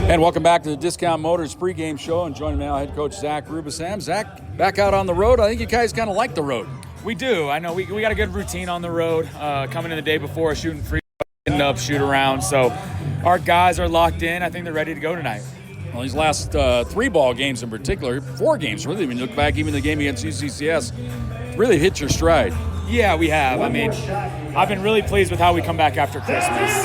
And welcome back to the Discount Motors pregame show. And joining me now, head coach Zach Rubisam. Zach, back out on the road. I think you guys kind of like the road. We do. I know we got a good routine on the road. Coming in the day before, shooting free, end up, shoot around. So our guys are locked in. I think they're ready to go tonight. Well, these last 3 ball games in particular, 4 games really, when you look back, even the game against UCCS, really hit your stride. Yeah, we have. I mean, I've been really pleased with how we come back after Christmas.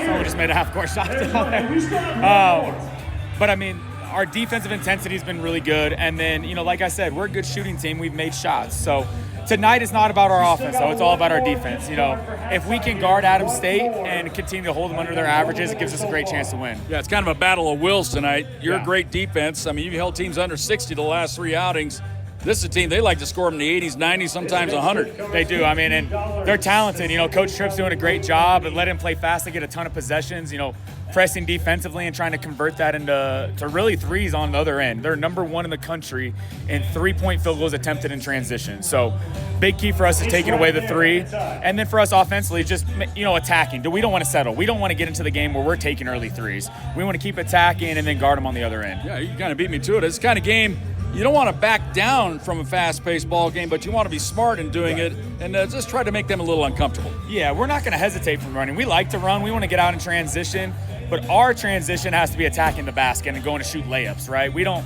Someone just made a half-court shot down there. But, I mean, our defensive intensity has been really good. And then, like I said, we're a good shooting team. We've made shots. So tonight is not about our offense, though. It's all about our defense. If we can guard Adams State and continue to hold them under their averages, it gives us a great chance to win. Yeah, it's kind of a battle of wills tonight. You're a great defense. I mean, you've held teams under 60 the last 3 outings. This is a team, they like to score them in the 80s, 90s, sometimes 100. They do. I mean, and they're talented. Coach Tripp's doing a great job and let him play fast and get a ton of possessions, pressing defensively and trying to convert that into really threes on the other end. They're number 1 in the country in 3-point field goals attempted in transition. So big key for us is taking away the 3. And then for us offensively, just, attacking. We don't want to settle. We don't want to get into the game where we're taking early threes. We want to keep attacking and then guard them on the other end. Yeah, you kind of beat me to it. It's the kind of game you don't want to back down from a fast-paced ball game, but you want to be smart in doing it and just try to make them a little uncomfortable. Yeah, we're not going to hesitate from running. We like to run. We want to get out in transition, but our transition has to be attacking the basket and going to shoot layups, right? We don't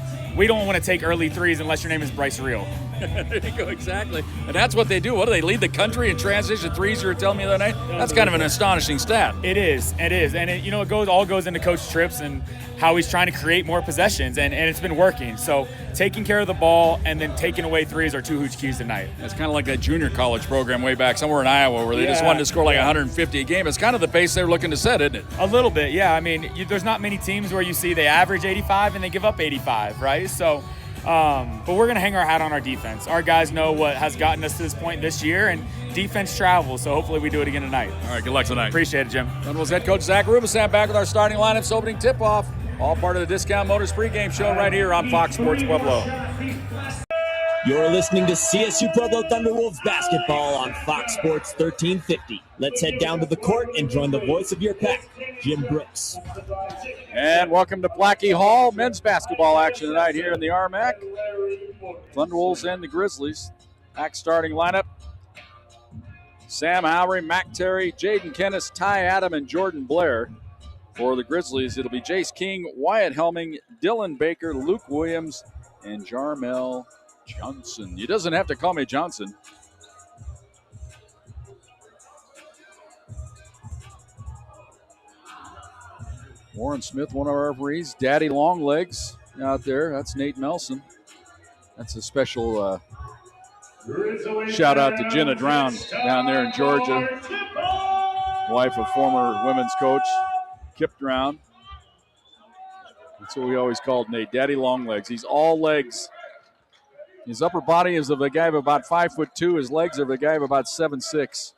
want to take early threes unless your name is Bryce Reel. There you go, exactly. And that's what they do. What do they lead the country in transition threes, you were telling me the other night? That's kind of an astonishing stat. It is. And it all goes into Coach Tripp's and how he's trying to create more possessions, and it's been working. So taking care of the ball and then taking away threes are 2 huge keys tonight. It's kind of like that junior college program way back somewhere in Iowa where they just wanted to score like 150 a game. It's kind of the pace they're looking to set, isn't it? A little bit, yeah. I mean, there's not many teams where you see they average 85 and they give up 85, right? So but we're going to hang our hat on our defense. Our guys know what has gotten us to this point this year, and defense travels, so hopefully we do it again tonight. All right, good luck tonight. Appreciate it, Jim. Thunderbolts head coach Zach Rubisam back with our starting lineups opening tip-off. All part of the Discount Motors pregame show right here on Fox Sports Pueblo. You're listening to CSU-Pueblo Thunderwolves basketball on Fox Sports 1350. Let's head down to the court and join the voice of your pack, Jim Brooks. And welcome to Plachy Hall. Men's basketball action tonight here in the RMAC. Thunderwolves and the Grizzlies. Pack starting lineup. Sam Howry, Mac Terry, Jaden Kennis, Ty Adam, and Jordan Blair. For the Grizzlies, it'll be Jace King, Wyatt Helming, Dylan Baker, Luke Williams, and Jarmel Johnson. He doesn't have to call me Johnson. Warren Smith, one of our referees. Daddy Longlegs out there. That's Nate Melson. That's a special shout out to Jenna Drown down there in Georgia. Wife of former women's coach Kip Drown. That's what we always called Nate, Daddy Longlegs. He's all legs. His upper body is of a guy of about 5'2". His legs are of a guy of about 7'6".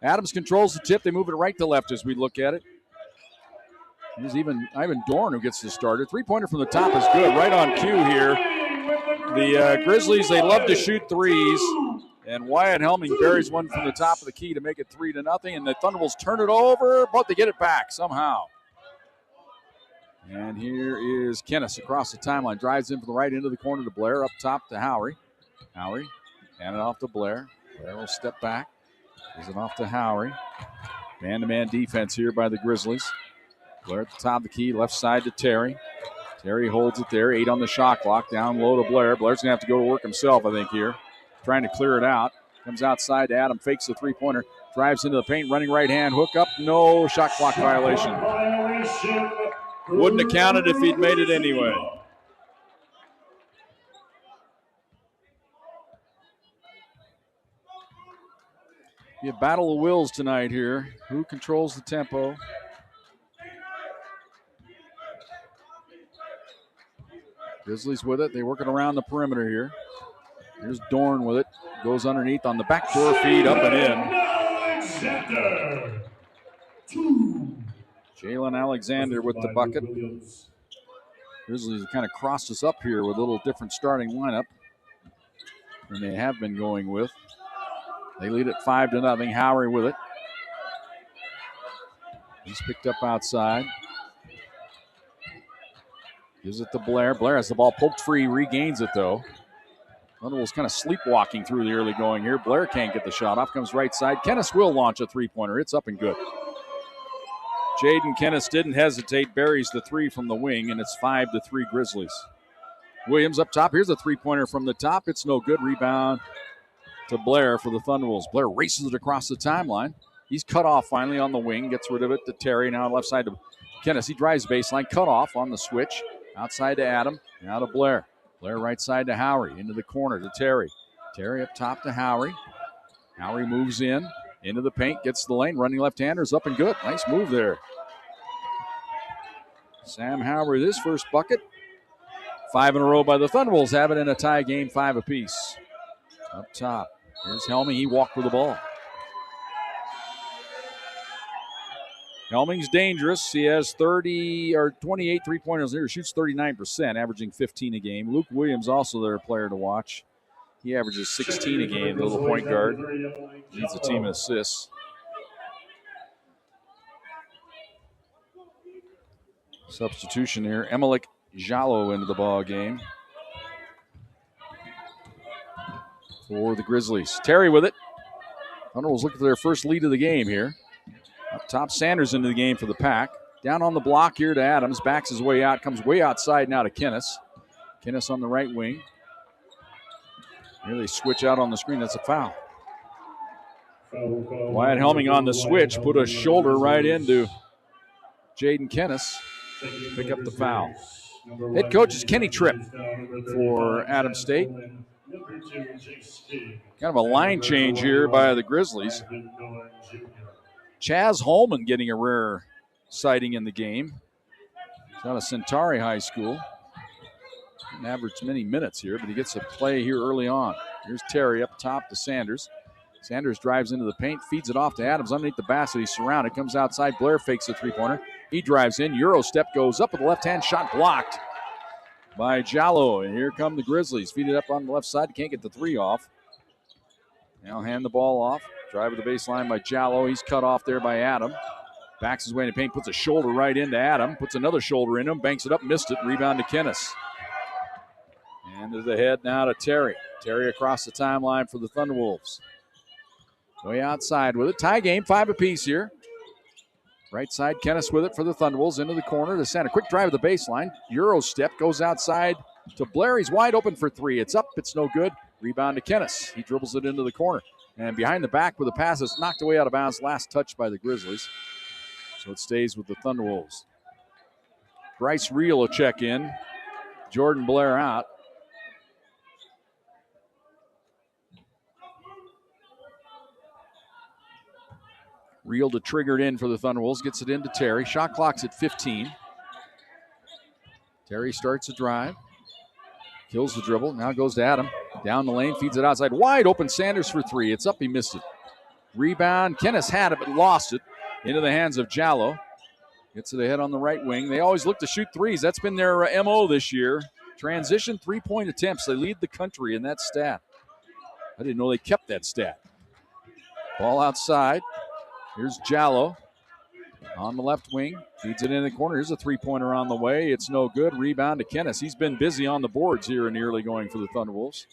Adams controls the tip. They move it right to left as we look at it. There's even Ivan Dorn who gets the starter. 3-pointer from the top is good. Right on cue here. The Grizzlies, they love to shoot threes. And Wyatt Helming buries one from the top of the key to make it 3-0. And the Thunderbolts turn it over, but they get it back somehow. And here is Kennis across the timeline. Drives in from the right into the corner to Blair. Up top to Howry. Howry, hand it off to Blair. Blair will step back. Gives it off to Howry. Man-to-man defense here by the Grizzlies. Blair at the top of the key. Left side to Terry. Terry holds it there. 8 on the shot clock. Down low to Blair. Blair's going to have to go to work himself, I think, here. Trying to clear it out. Comes outside to Adam. Fakes the 3-pointer. Drives into the paint. Running right hand. Hook up. No shot clock violation. Wouldn't have counted if he'd made it anyway. Be a battle of wills tonight here. Who controls the tempo? Grizzlies with it. They work it around the perimeter here. Here's Dorn with it. Goes underneath on the backdoor feed, up and in. Jalen Alexander with the bucket. Grizzlies kind of crossed us up here with a little different starting lineup than they have been going with. They lead it 5-0. Howry with it. He's picked up outside. Gives it to Blair. Blair has the ball poked free, regains it though. Thunderwolves kind of sleepwalking through the early going here. Blair can't get the shot off. Comes right side. Kennis will launch a three-pointer. It's up and good. Jaden Kennis didn't hesitate. Buries the three from the wing, and it's 5-3 Grizzlies. Williams up top. Here's a three-pointer from the top. It's no good. Rebound to Blair for the Thunderwolves. Blair races it across the timeline. He's cut off finally on the wing. Gets rid of it to Terry. Now left side to Kennis. He drives baseline. Cut off on the switch. Outside to Adam. Now to Blair. Blair right side to Howery. Into the corner to Terry. Terry up top to Howery. Howery moves in. Into the paint. Gets the lane. Running left-handers up and good. Nice move there. Sam Howery, this first bucket. 5 in a row by the Thunderwolves. Have it in a tie game, 5 apiece. Up top. Here's Helming. He walked with the ball. Helming's dangerous. He has 28 three-pointers here. Shoots 39%, averaging 15 a game. Luke Williams also their player to watch. He averages 16 a game, the little point guard. Leads the team in assists. Substitution here. Emelick Jalo into the ball game for the Grizzlies. Terry with it. Thunderwolves looking for their first lead of the game here. Up top, Sanders into the game for the Pack. Down on the block here to Adams. Backs his way out. Comes way outside now to Kennis. Kennis on the right wing. Here they switch out on the screen. That's a foul. Wyatt Helming on the switch. Put a shoulder right into Jaden Kennis. Pick up the foul. Head coach is Kenny Tripp for Adams State. Kind of a line change here by the Grizzlies. Chaz Holman getting a rare sighting in the game. He's out of Centauri High School. Didn't average many minutes here, but he gets a play here early on. Here's Terry up top to Sanders. Sanders drives into the paint, feeds it off to Adams underneath the basket. He's surrounded, comes outside. Blair fakes a three-pointer. He drives in. Euro step goes up with the left-hand shot blocked by Jallo. And here come the Grizzlies. Feed it up on the left side. Can't get the three off. Now hand the ball off. Drive to the baseline by Jallo. He's cut off there by Adam. Backs his way into paint. Puts a shoulder right into Adam. Puts another shoulder in him. Banks it up. Missed it. Rebound to Kennis. And to the head now to Terry. Terry across the timeline for the Thunderwolves. Way outside with it. Tie game. 5 apiece here. Right side, Kennis with it for the Thunderwolves. Into the corner to center. Quick drive at the baseline. Euro step goes outside to Blair. He's wide open for three. It's up. It's no good. Rebound to Kennis. He dribbles it into the corner. And behind the back with a pass that's knocked away out of bounds. Last touch by the Grizzlies. So it stays with the Thunderwolves. Bryce Reel will check in. Jordan Blair out. Reel to trigger it in for the Thunderwolves. Gets it into Terry. Shot clock's at 15. Terry starts a drive. Kills the dribble. Now goes to Adam. Down the lane. Feeds it outside. Wide open. Sanders for three. It's up. He missed it. Rebound. Kennis had it but lost it. Into the hands of Jallo. Gets it ahead on the right wing. They always look to shoot threes. That's been their MO this year. Transition three-point attempts. They lead the country in that stat. I didn't know they kept that stat. Ball outside. Here's Jallo on the left wing. Feeds it in the corner. Here's a three-pointer on the way. It's no good. Rebound to Kennis. He's been busy on the boards here in the early going for the Thunderwolves.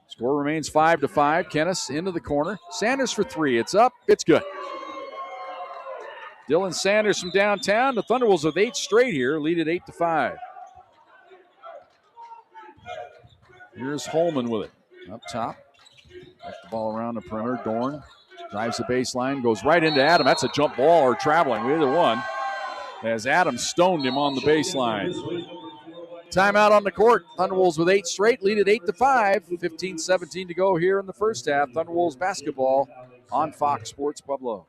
Score remains 5-5. Kennis into the corner. Sanders for three. It's up. It's good. Dylan Sanders from downtown. The Thunderwolves with 8 straight here. Lead at 8-5. Here's Holman with it. Up top. Back the ball around the perimeter. Dorn. Drives the baseline, goes right into Adam. That's a jump ball or traveling, either one. As Adam stoned him on the baseline. Timeout on the court. Thunderwolves with 8 straight, lead at 8-5. 15-17 to go here in the first half. Thunderwolves basketball on Fox Sports Pueblo.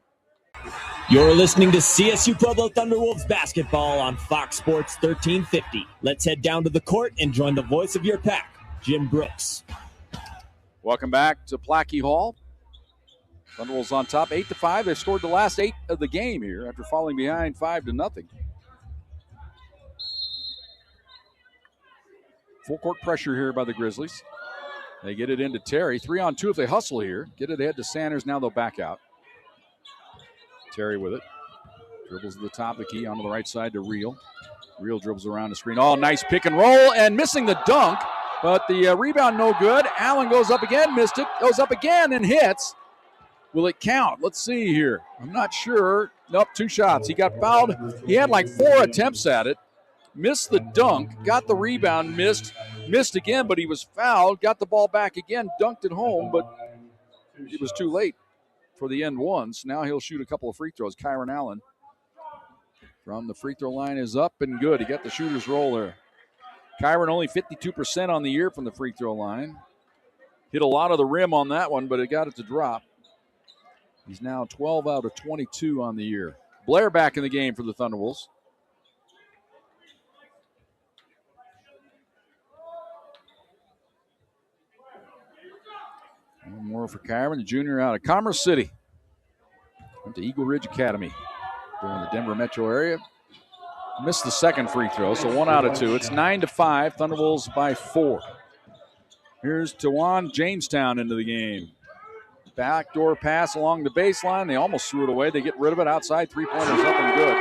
You're listening to CSU Pueblo Thunderwolves basketball on Fox Sports 1350. Let's head down to the court and join the voice of your pack, Jim Brooks. Welcome back to Plachy Hall. Thunderwolves on top, 8-5. They've scored the last 8 of the game here after falling behind 5-0. Full court pressure here by the Grizzlies. They get it into Terry. 3-on-2 if they hustle here. Get it ahead to Sanders. Now they'll back out. Terry with it. Dribbles to the top of the key, onto the right side to Reel. Reel dribbles around the screen. Oh, nice pick and roll, and missing the dunk, but the rebound no good. Allen goes up again, missed it, goes up again and hits. Will it count? Let's see here. I'm not sure. Nope, 2 shots. He got fouled. He had like 4 attempts at it. Missed the dunk, got the rebound, missed again, but he was fouled, got the ball back again, dunked it home, but it was too late for the end ones. Now he'll shoot a couple of free throws. Kyron Allen from the free throw line is up and good. He got the shooter's roll there. Kyron only 52% on the year from the free throw line. Hit a lot of the rim on that one, but it got it to drop. He's now 12 out of 22 on the year. Blair back in the game for the Thunderwolves. One more for Kyron, the junior out of Commerce City. Went to Eagle Ridge Academy during the Denver metro area. Missed the second free throw, so 1 out of 2. It's 9-5, Thunderwolves by 4. Here's Tawan Jamestown into the game. Backdoor pass along the baseline. They almost threw it away. They get rid of it outside. 3-pointers up and good.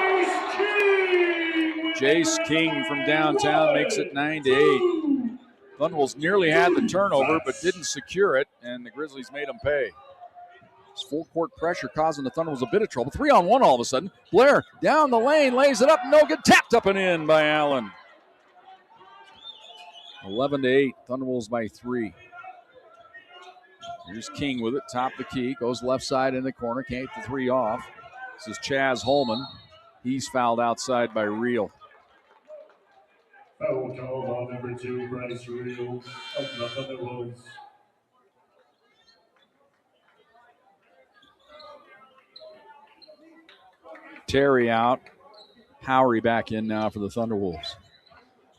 Jace King from downtown makes it 9-8. Thunderwolves nearly had the turnover but didn't secure it, and the Grizzlies made them pay. It's full court pressure causing the Thunderwolves a bit of trouble. 3-on-1 all of a sudden. Blair down the lane, lays it up, no good. Tapped up and in by Allen. 11-8, Thunderwolves by 3. Here's King with it, top of the key, goes left side in the corner, can't get the 3 off. This is Chaz Holman. He's fouled outside by Reel. Foul called on number 2, Bryce Reel of the Thunderwolves. Terry out. Howery back in now for the Thunderwolves.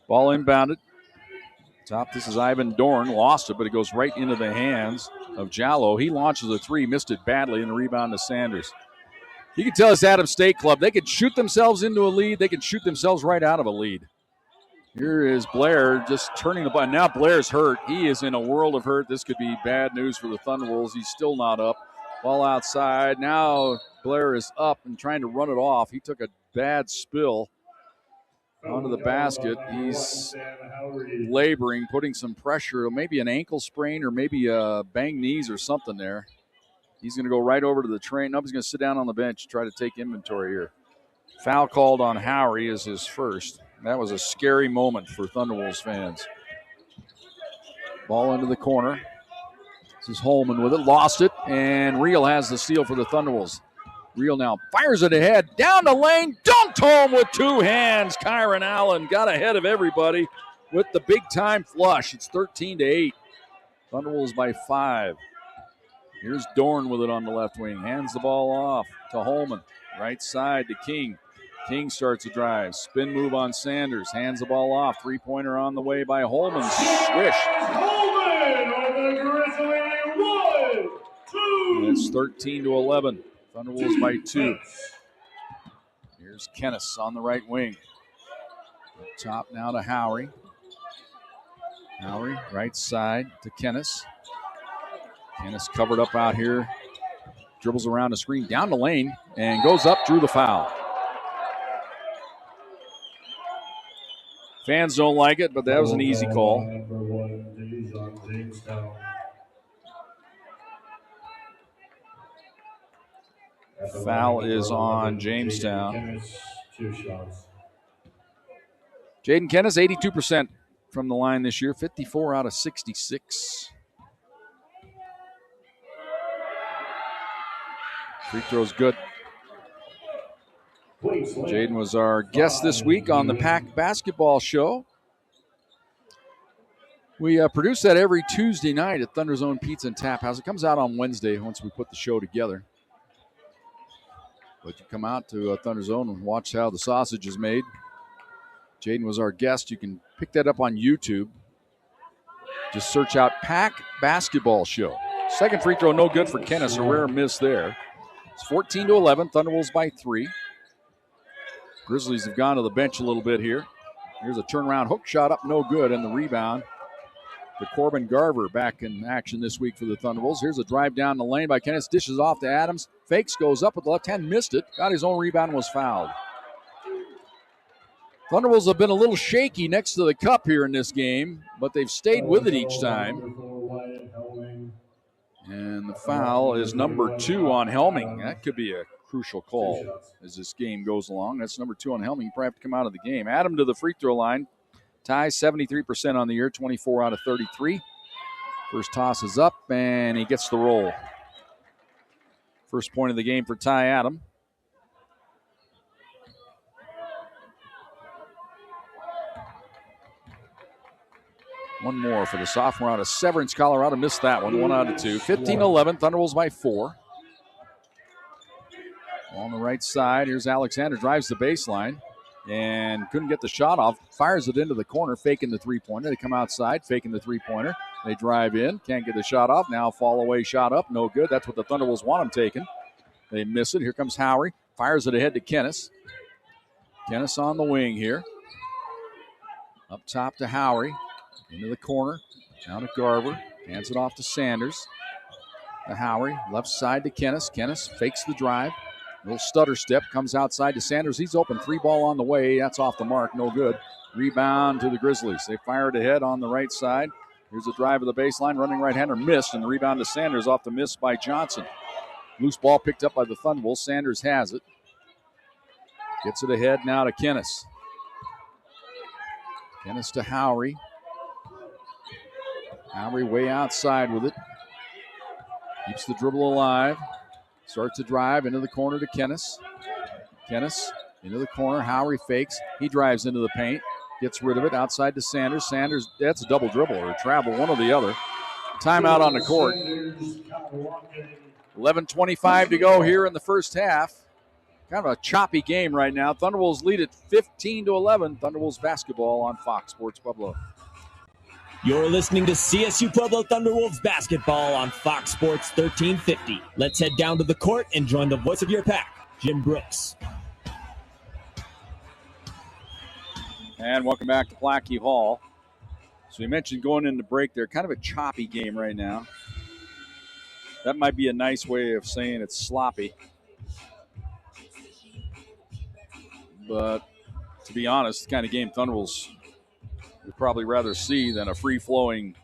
Ball inbounded. Top, this is Ivan Dorn. Lost it, but it goes right into the hands of Jallo. He launches a 3, missed it badly, and the rebound to Sanders. You can tell it's Adams State Club. They could shoot themselves into a lead. They can shoot themselves right out of a lead. Here is Blair just turning the ball. Now Blair's hurt. He is in a world of hurt. This could be bad news for the Thunderwolves. He's still not up. Ball outside. Now Blair is up and trying to run it off. He took a bad spill onto the basket. He's laboring, putting some pressure. Maybe an ankle sprain or maybe a banged knees or something there. He's going to go right over to the train. Nope, he's going to sit down on the bench and try to take inventory here. Foul called on Howery is his first. That was a scary moment for Thunderwolves fans. Ball into the corner. This is Holman with it. Lost it, and Reel has the steal for the Thunderwolves. Reel now fires it ahead. Down the lane. Dunked home with 2 hands. Kyron Allen got ahead of everybody with the big-time flush. It's 13-8. Thunderwolves by 5. Here's Dorn with it on the left wing. Hands the ball off to Holman. Right side to King. King starts a drive. Spin move on Sanders. Hands the ball off. 3-pointer on the way by Holman. Swish. Holman on the Grizzly 1, 2. And it's 13-11. Thunderwolves by 2. Here's Kennis on the right wing. Up top now to Howery. Howery, right side to Kennis. Kennis covered up out here. Dribbles around the screen, down the lane, and goes up, drew the foul. Fans don't like it, but that was an easy call. Foul is on Jamestown. 2 shots. Jaden Kennis, 82% from the line this year, 54 out of 66. Free throw's good. Jaden was our guest this week on the Pack Basketball Show. We produce that every Tuesday night at Thunder Zone Pizza and Tap House. It comes out on Wednesday once we put the show together. But you come out to Thunder Zone and watch how the sausage is made. Jaden was our guest. You can pick that up on YouTube. Just search out Pack Basketball Show. Second free throw, no good for Kennis. A rare miss there. It's 14-11. Thunderwolves by 3. Grizzlies have gone to the bench a little bit here. Here's a turnaround hook shot up, no good, and the rebound to Corbin Garver back in action this week for the Thunderbolts. Here's a drive down the lane by Kinnischtzke. Dishes off to Adams. Fakes, goes up with the left hand, missed it. Got his own rebound and was fouled. Thunderbolts have been a little shaky next to the cup here in this game, but they've stayed with it each time. And the foul is number 2 on Helming. That could be a crucial call as this game goes along. That's number 2 on Helming. Probably have to come out of the game. Adam to the free throw line. Ties 73% on the year, 24 out of 33. First toss is up, and he gets the roll. First point of the game for Ty Adam. One more for the sophomore out of Severance, Colorado. Missed that one. 1 out of 2. 15-11. Thunderbolts by 4. On the right side, here's Alexander. Drives the baseline and couldn't get the shot off. Fires it into the corner, faking the three-pointer. They come outside, faking the three-pointer. They drive in. Can't get the shot off. Now fall away shot up. No good. That's what the Thunderbolts want them taken. They miss it. Here comes Howery. Fires it ahead to Kinnischtzke. Kinnischtzke on the wing here. Up top to Howery. Into the corner, down to Garver, hands it off to Sanders. To Howery, left side to Kinnischtzke. Kinnischtzke fakes the drive. Little stutter step, comes outside to Sanders. He's open, 3 ball on the way. That's off the mark, no good. Rebound to the Grizzlies. They fire it ahead on the right side. Here's a drive of the baseline, running right-hander missed, and the rebound to Sanders off the miss by Johnson. Loose ball picked up by the Thunderbolts. Sanders has it. Gets it ahead now to Kinnischtzke. Kinnischtzke to Howery. Howery way outside with it. Keeps the dribble alive. Starts to drive into the corner to Kinnischtzke. Kinnischtzke into the corner. Howery fakes. He drives into the paint. Gets rid of it outside to Sanders. Sanders, that's a double dribble or a travel, one or the other. Timeout on the court. 11:25 to go here in the first half. Kind of a choppy game right now. Thunderbolts lead at 15-11. Thunderbolts basketball on Fox Sports Pueblo. You're listening to CSU Pueblo Thunderwolves basketball on Fox Sports 1350. Let's head down to the court and join the voice of your pack, Jim Brooks. And welcome back to Plachy Hall. So we mentioned going into break there, kind of a choppy game right now. That might be a nice way of saying it's sloppy. But to be honest, the kind of game Thunderbolts would probably rather see than a free-flowing,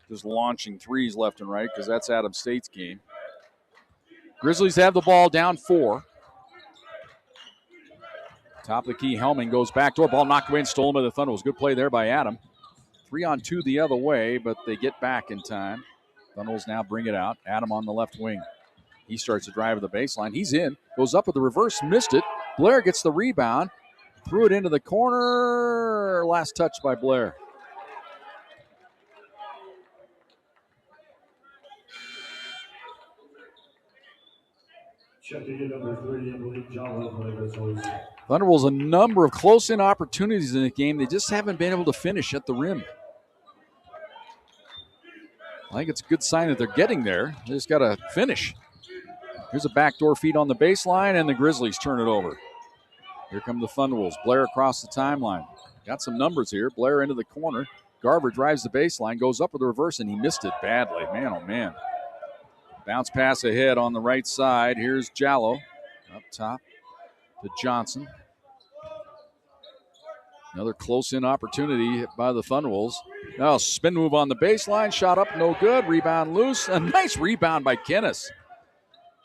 just launching threes left and right, because that's Adams State's game. Grizzlies have the ball down 4. Top of the key, Helming goes backdoor. Ball knocked away and stolen by the Thunderbolts. Good play there by Adam. 3-on-2 the other way, but they get back in time. Thunderbolts now bring it out. Adam on the left wing. He starts to drive to the baseline. He's in. Goes up with the reverse. Missed it. Blair gets the rebound. Threw it into the corner. Last touch by Blair. Checking in number 3, I believe Jalo for the Grizzlies. Thunderbolts a number of close-in opportunities in the game. They just haven't been able to finish at the rim. I think it's a good sign that they're getting there. They just got to finish. Here's a backdoor feed on the baseline, and the Grizzlies turn it over. Here come the Thunderbolts. Blair across the timeline. Got some numbers here. Blair into the corner. Garver drives the baseline, goes up with the reverse, and he missed it badly. Man, oh, man. Bounce pass ahead on the right side. Here's Jallo up top to Johnson. Another close-in opportunity by the Thunderbolts. Now spin move on the baseline. Shot up, no good. Rebound loose. A nice rebound by Kinnischtzke.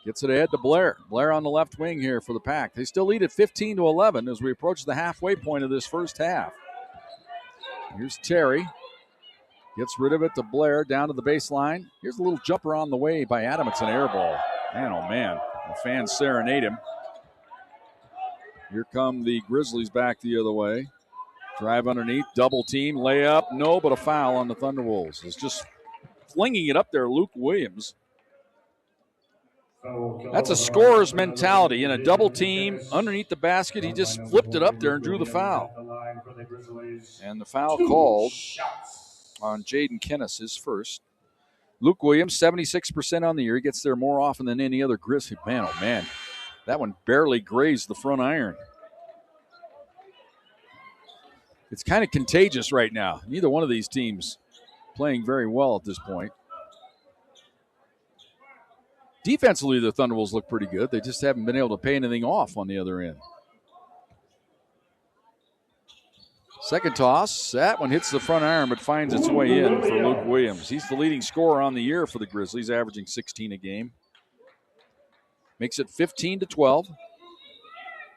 Gets it ahead to Blair. Blair on the left wing here for the Pack. They still lead at 15-11 as we approach the halfway point of this first half. Here's Terry. Gets rid of it to Blair down to the baseline. Here's a little jumper on the way by Adam. It's an air ball. Man, oh, man. The fans serenade him. Here come the Grizzlies back the other way. Drive underneath, double team, layup. No, but a foul on the Thunderwolves. It's just flinging it up there, Luke Williams. That's a scorer's mentality. In a double team, underneath the basket, he just flipped it up there and drew the foul. And the foul called on Jaden Kinnischtzke, his first. Luke Williams, 76% on the year. He gets there more often than any other Grizzly. Man, oh, man. That one barely grazed the front iron. It's kind of contagious right now. Neither one of these teams playing very well at this point. Defensively, the Thunderwolves look pretty good. They just haven't been able to pay anything off on the other end. Second toss. That one hits the front iron but finds its way in for Luke Williams. He's the leading scorer on the year for the Grizzlies, averaging 16 a game. Makes it 15-12.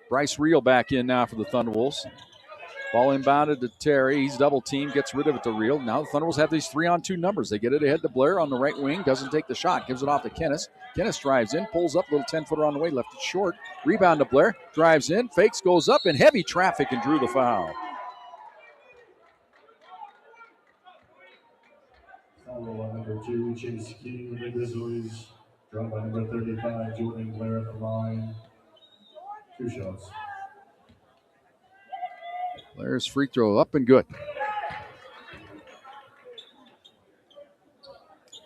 Bryce Reel back in now for the Thunderwolves. Ball inbounded to Terry. He's double teamed, gets rid of it to Reel. Now the Thunderwolves have these 3-on-2 numbers. They get it ahead to Blair on the right wing. Doesn't take the shot. Gives it off to Kinnischtzke. Kinnischtzke drives in, pulls up, little 10-footer on the way, left it short. Rebound to Blair. Drives in, fakes, goes up in heavy traffic and drew the foul. Foul on number 2, Chase King with the Grizzlies. Drawn by number 35, Jordan Blair at the line. 2 shots. Blair's free throw up and good.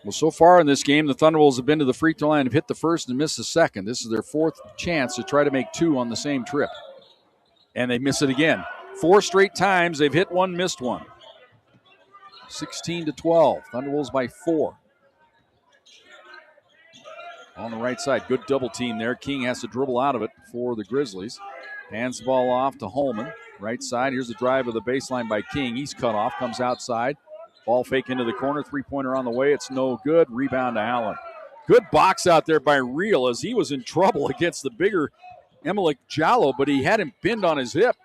Well, so far in this game, the Thunderwolves have been to the free throw line, have hit the first and missed the second. This is their 4th chance to try to make 2 on the same trip. And they miss it again. 4 straight times they've hit one, missed one. 16-12. Thunderwolves by 4. On the right side, good double team there. King has to dribble out of it for the Grizzlies. Hands the ball off to Holman. Right side, here's the drive of the baseline by King. He's cut off, comes outside. Ball fake into the corner, three-pointer on the way. It's no good. Rebound to Allen. Good box out there by Reel as he was in trouble against the bigger Emilick Jallow, but he had him pinned on his hip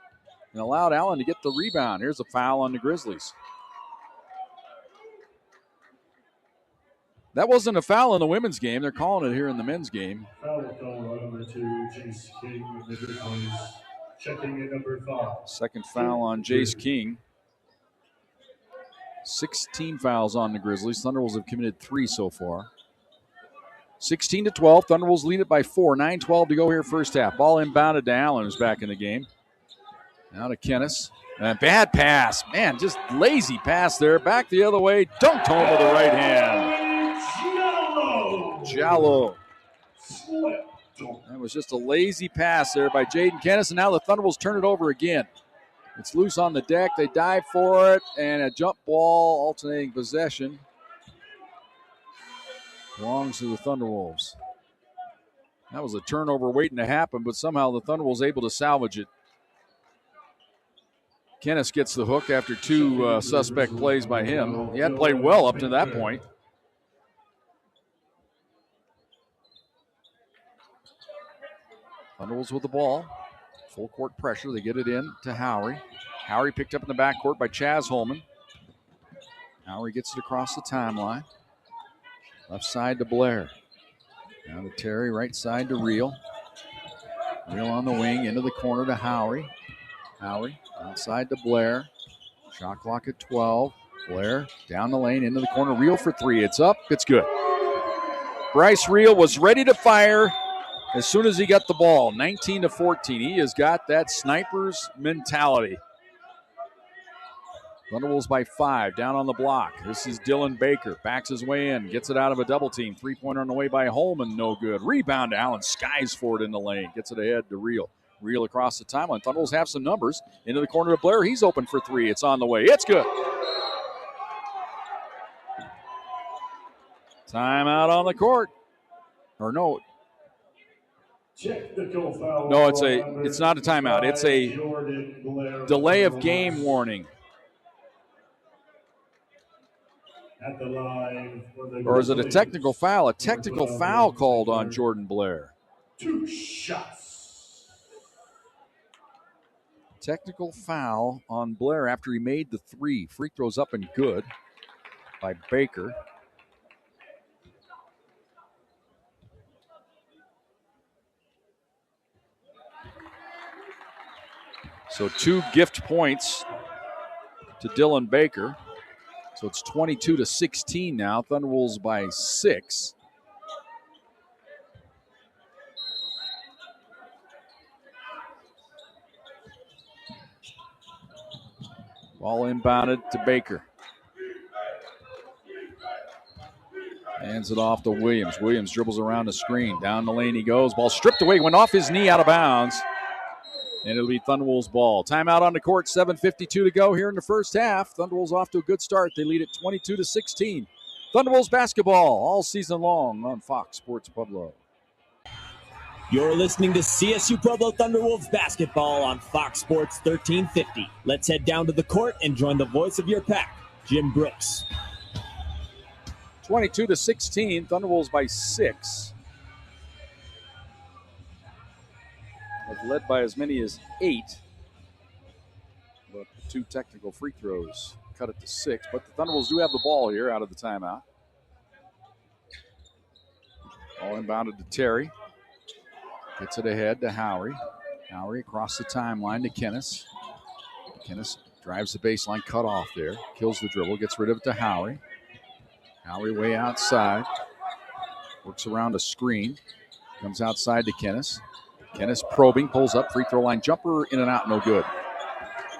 and allowed Allen to get the rebound. Here's a foul on the Grizzlies. That wasn't a foul in the women's game. They're calling it here in the men's game. Foul call on number 2, Chase King with the Grizzlies. Checking in number 5. Second foul on Jace King. 16 fouls on the Grizzlies. Thunderwolves have committed 3 so far. 16-12. Thunderwolves lead it by 4. 9:12 to go here first half. Ball inbounded to Allen, who's back in the game. Now to Kinnischtzke. And bad pass. Man, just lazy pass there. Back the other way. Dunked home with the right hand. Jallow. That was just a lazy pass there by Jaden Kinnischtzke. And now the Thunderwolves turn it over again. It's loose on the deck. They dive for it. And a jump ball, alternating possession, belongs to the Thunderwolves. That was a turnover waiting to happen, but somehow the Thunderwolves able to salvage it. Kinnischtzke gets the hook after 2 suspect plays by him. He hadn't played well up to that point. Thunderwolves with the ball. Full court pressure. They get it in to Howery. Howery picked up in the backcourt by Chaz Holman. Howery gets it across the timeline. Left side to Blair. Now to Terry. Right side to Reel. Reel on the wing. Into the corner to Howery. Howery outside to Blair. Shot clock at 12. Blair down the lane into the corner. Reel for 3. It's up. It's good. Bryce Reel was ready to fire as soon as he got the ball. 19-14. He has got that sniper's mentality. Thunderwolves by 5. Down on the block. This is Dylan Baker. Backs his way in. Gets it out of a double team. 3-pointer on the way by Holman. No good. Rebound to Allen. Skies for it in the lane. Gets it ahead to Reel. Reel across the timeline. Thunderwolves have some numbers. Into the corner of Blair. He's open for 3. It's on the way. It's good. Timeout on the court. Or no. No, it's not a timeout. It's a delay of game warning. At the line or is it a technical foul? A technical foul called on Jordan Blair. 2 shots. Technical foul on Blair after he made the 3. Free throws up and good by Baker. So 2 gift points to Dylan Baker. So it's 22-16 now. Thunderwolves by 6. Ball inbounded to Baker. Hands it off to Williams. Williams dribbles around the screen. Down the lane he goes. Ball stripped away. Went off his knee out of bounds. And it'll be Thunderwolves ball. Timeout on the court, 7:52 to go here in the first half. Thunderwolves off to a good start. They lead at 22-16. Thunderwolves basketball all season long on Fox Sports Pueblo. You're listening to CSU-Pueblo Thunderwolves basketball on Fox Sports 1350. Let's head down to the court and join the voice of your pack, Jim Brooks. 22-16, Thunderwolves by 6. Have led by as many as 8. But 2 technical free throws cut it to 6. But the Thunderwolves do have the ball here out of the timeout. Ball inbounded to Terry. Gets it ahead to Howery. Howery across the timeline to Kinnischtzke. Kinnischtzke drives the baseline, cut off there. Kills the dribble, gets rid of it to Howery. Howery way outside. Works around a screen. Comes outside to Kinnischtzke. Kinnischtzke probing, pulls up, free throw line jumper, in and out, no good.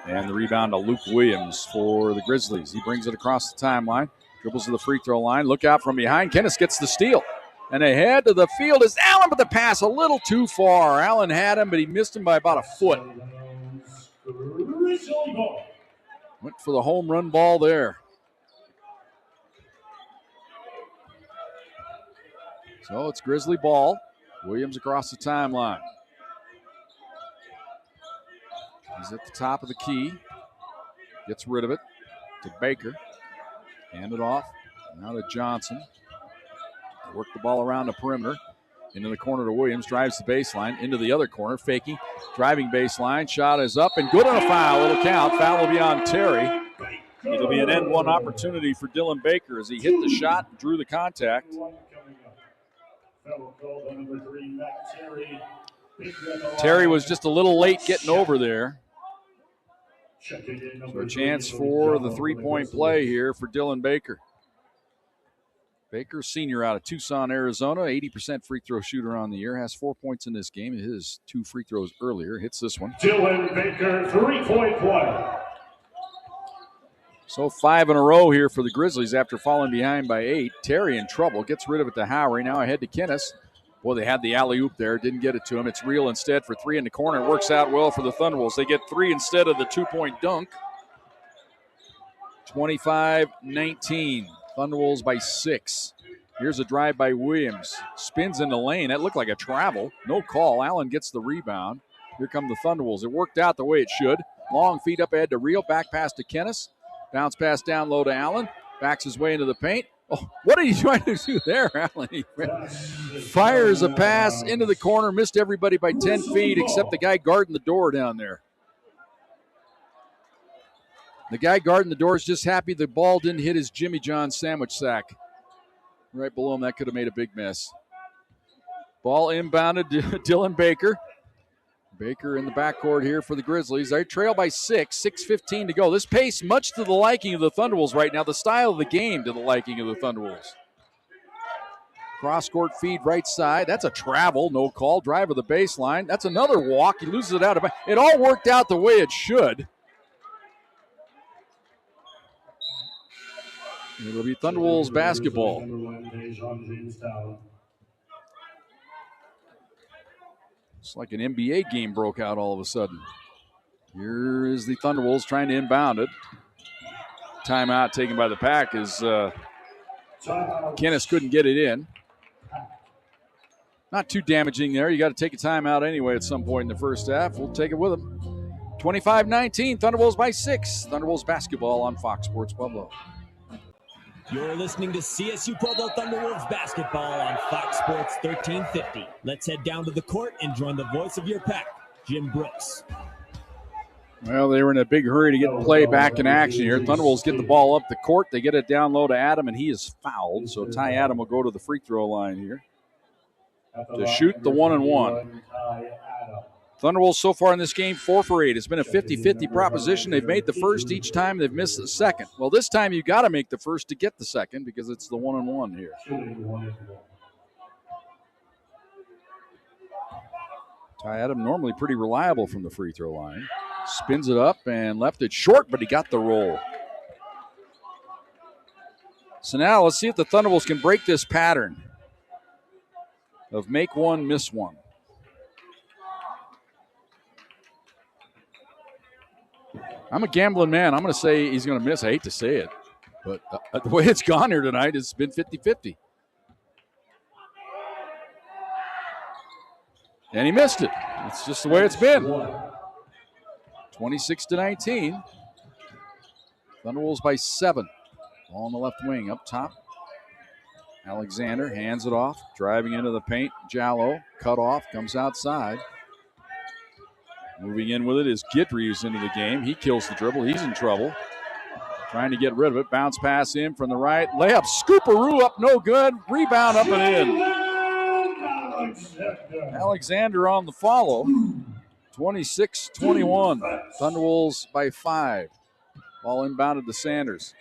And the rebound to Luke Williams for the Grizzlies. He brings it across the timeline. Dribbles to the free throw line. Look out from behind. Kinnischtzke gets the steal. And ahead to the field is Allen, but the pass a little too far. Allen had him, but he missed him by about a foot. Went for the home run ball there. So it's Grizzly ball. Williams across the timeline. He's at the top of the key. Gets rid of it to Baker. Hand it off. Now to Johnson. Work the ball around the perimeter. Into the corner to Williams. Drives the baseline. Into the other corner. Faking. Driving baseline. Shot is up and good on a foul. It'll count. Foul will be on Terry. It'll be an end one opportunity for Dylan Baker as he hit the shot and drew the contact. Terry was just a little late getting over there. So a chance for the three-point play here for Dylan Baker. Baker, senior out of Tucson, Arizona, 80% free throw shooter on the year, has 4 points in this game. His 2 free throws earlier, hits this one. Dylan Baker, three-point play. So 5 in a row here for the Grizzlies after falling behind by 8. Terry in trouble, gets rid of it to Howery. Now ahead to Kinnischtzke. Boy, they had the alley-oop there, didn't get it to him. It's Real instead for 3 in the corner. It works out well for the Thunderwolves. They get 3 instead of the 2-point dunk. 25-19. Thunderwolves by 6. Here's a drive by Williams. Spins in the lane. That looked like a travel. No call. Allen gets the rebound. Here come the Thunderwolves. It worked out the way it should. Long feed up ahead to Real. Back pass to Kinnischtzke. Bounce pass down low to Allen. Backs his way into the paint. Oh, what are you trying to do there, Allen? He fires a pass into the corner. Missed everybody by 10 feet except the guy guarding the door down there. The guy guarding the door is just happy the ball didn't hit his Jimmy John sandwich sack. Right below him, that could have made a big mess. Ball inbounded to Dylan Baker. Baker in the backcourt here for the Grizzlies. They trail by 6, 6:15 to go. This pace much to the liking of the Thunderwolves right now. The style of the game to the liking of the Thunderwolves. Cross-court feed right side. That's a travel, no call. Drive of the baseline. That's another walk. He loses it out of. It all worked out the way it should. It'll be Thunderwolves basketball. It's like an NBA game broke out all of a sudden. Here is the Thunderwolves trying to inbound it. Timeout taken by the Pack as Kinnischtzke couldn't get it in. Not too damaging there. You got to take a timeout anyway at some point in the first half. We'll take it with them. 25-19, Thunderwolves by 6. Thunderwolves basketball on Fox Sports Pueblo. You're listening to CSU-Pueblo Thunderwolves basketball on Fox Sports 1350. Let's head down to the court and join the voice of your pack, Jim Brooks. Well, they were in a big hurry to get the play back in action here. Thunderwolves get the ball up the court. They get it down low to Adam, and he is fouled. So Ty Adam will go to the free throw line here to shoot the 1-and-1. Thunderwolves so far in this game, 4 for 8. It's been a 50-50 proposition. They've made the first each time. They've missed the second. Well, this time you got to make the first to get the second because it's the 1-and-1 here. Ty Adam normally pretty reliable from the free throw line. Spins it up and left it short, but he got the roll. So now let's see if the Thunderwolves can break this pattern of make one, miss one. I'm a gambling man. I'm going to say he's going to miss. I hate to say it, but the way it's gone here tonight, it's been 50-50. And he missed it. It's just the way it's been. 26-19. Thunderwolves by 7. Ball on the left wing, up top. Alexander hands it off, driving into the paint. Jallo, cut off, comes outside. Moving in with it is Guidry, who's into the game. He kills the dribble. He's in trouble. Trying to get rid of it. Bounce pass in from the right. Layup, scooperoo up, no good. Rebound up and in. Alexander on the follow. 26-21. Thunderwolves by 5. Ball inbounded to Sanders.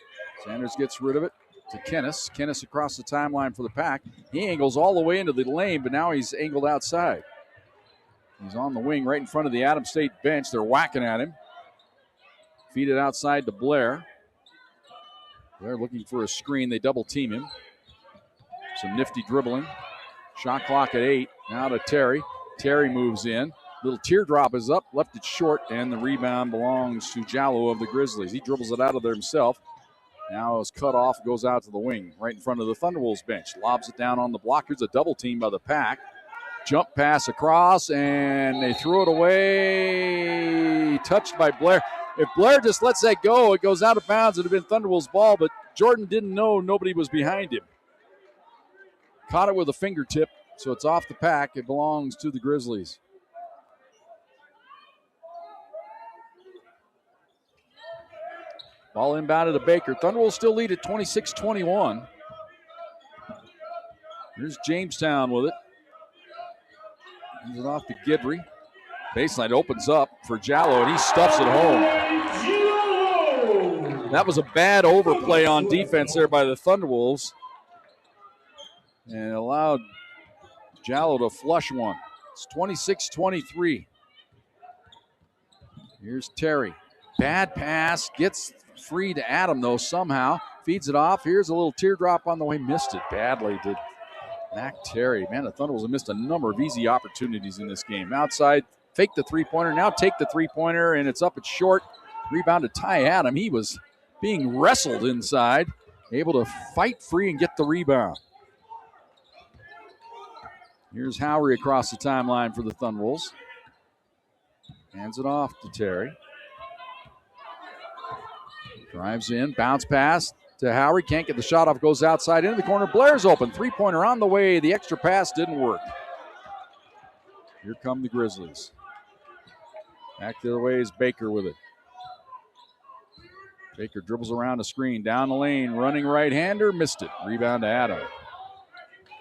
Sanders gets rid of it to Kinnischtzke. Kinnischtzke across the timeline for the pack. He angles all the way into the lane, but now he's angled outside. He's on the wing right in front of the Adams State bench. They're whacking at him. Feed it outside to Blair. They're looking for a screen. They double team him. Some nifty dribbling. Shot clock at 8. Now to Terry. Terry moves in. Little teardrop is up. Left it short, and the rebound belongs to Jallo of the Grizzlies. He dribbles it out of there himself. Now it's cut off. Goes out to the wing right in front of the Thunderwolves bench. Lobs it down on the block. Here's a double team by the pack. Jump pass across, and they threw it away. Touched by Blair. If Blair just lets that go, it goes out of bounds. It would have been Thunderwolves' ball, but Jordan didn't know nobody was behind him. Caught it with a fingertip, so it's off the pack. It belongs to the Grizzlies. Ball inbounded to Baker. Thunderwolves still lead at 26-21. Here's Jamestown with it. Hands it off to Guidry. Baseline opens up for Jallo, and he stuffs it home. That was a bad overplay on defense there by the Thunderwolves. And allowed Jallo to flush one. It's 26-23. Here's Terry. Bad pass. Gets free to Adam, though, somehow. Feeds it off. Here's a little teardrop on the way. Missed it badly, did Mac Terry. Man, the Thunderwolves have missed a number of easy opportunities in this game. Outside, fake the three-pointer. Now take the three-pointer, and it's up. It's short. Rebound to Ty Adam. He was being wrestled inside. Able to fight free and get the rebound. Here's Howery across the timeline for the Thunderwolves. Hands it off to Terry. Drives in, bounce pass to Howery. Can't get the shot off, goes outside into the corner. Blair's open. Three-pointer on the way. The extra pass didn't work. Here come the Grizzlies. Back the other way is Baker with it. Baker dribbles around a screen. Down the lane, running right-hander. Missed it. Rebound to Adam.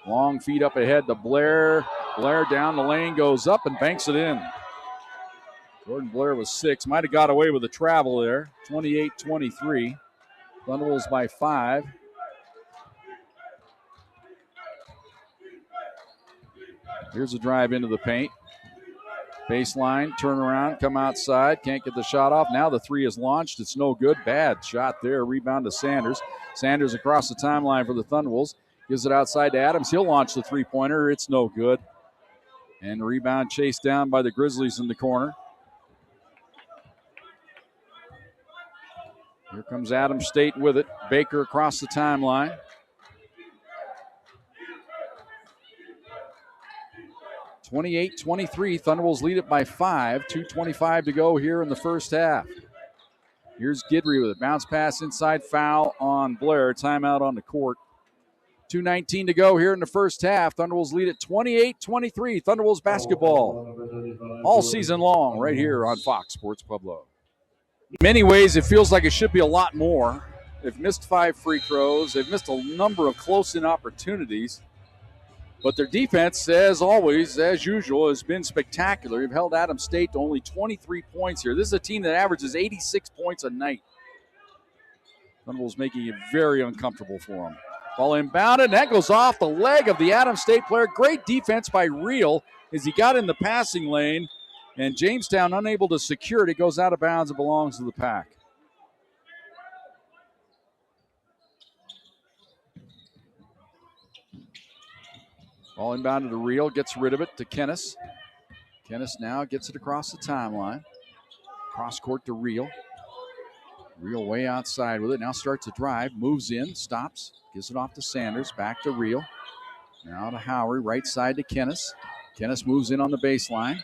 Long feed up ahead to Blair. Blair down the lane, goes up and banks it in. Jordan Blair was 6. Might have got away with the travel there. 28-23. Thunderwolves by 5. Here's a drive into the paint. Baseline, turn around, come outside. Can't get the shot off. Now the three is launched. It's no good. Bad shot there. Rebound to Sanders. Sanders across the timeline for the Thunderwolves. Gives it outside to Adams. He'll launch the three-pointer. It's no good. And rebound chased down by the Grizzlies in the corner. Here comes Adams State with it. Baker across the timeline. (28-23). Thunderwolves lead it by 5. 2:25 to go here in the first half. Here's Guidry with it. Bounce pass inside, foul on Blair. Timeout on the court. 2:19 to go here in the first half. Thunderwolves lead at 28-23. Thunderwolves basketball all season long right here on Fox Sports Pueblo. In many ways, it feels like it should be a lot more. They've missed 5 free throws. They've missed a number of close-in opportunities. But their defense, as always, as usual, has been spectacular. They've held Adams State to only 23 points here. This is a team that averages 86 points a night. Thunderwolves making it very uncomfortable for them. Ball inbounded, and that goes off the leg of the Adams State player. Great defense by Reel as he got in the passing lane, and Jamestown unable to secure it. It goes out of bounds and belongs to the pack. Ball inbounded to Reel, gets rid of it to Kinnischtzke. Kinnischtzke now gets it across the timeline. Cross court to Reel. Real way outside with it. Now starts to drive. Moves in. Stops. Gives it off to Sanders. Back to Real. Now to Howery. Right side to Kinnischtzke. Kinnischtzke moves in on the baseline.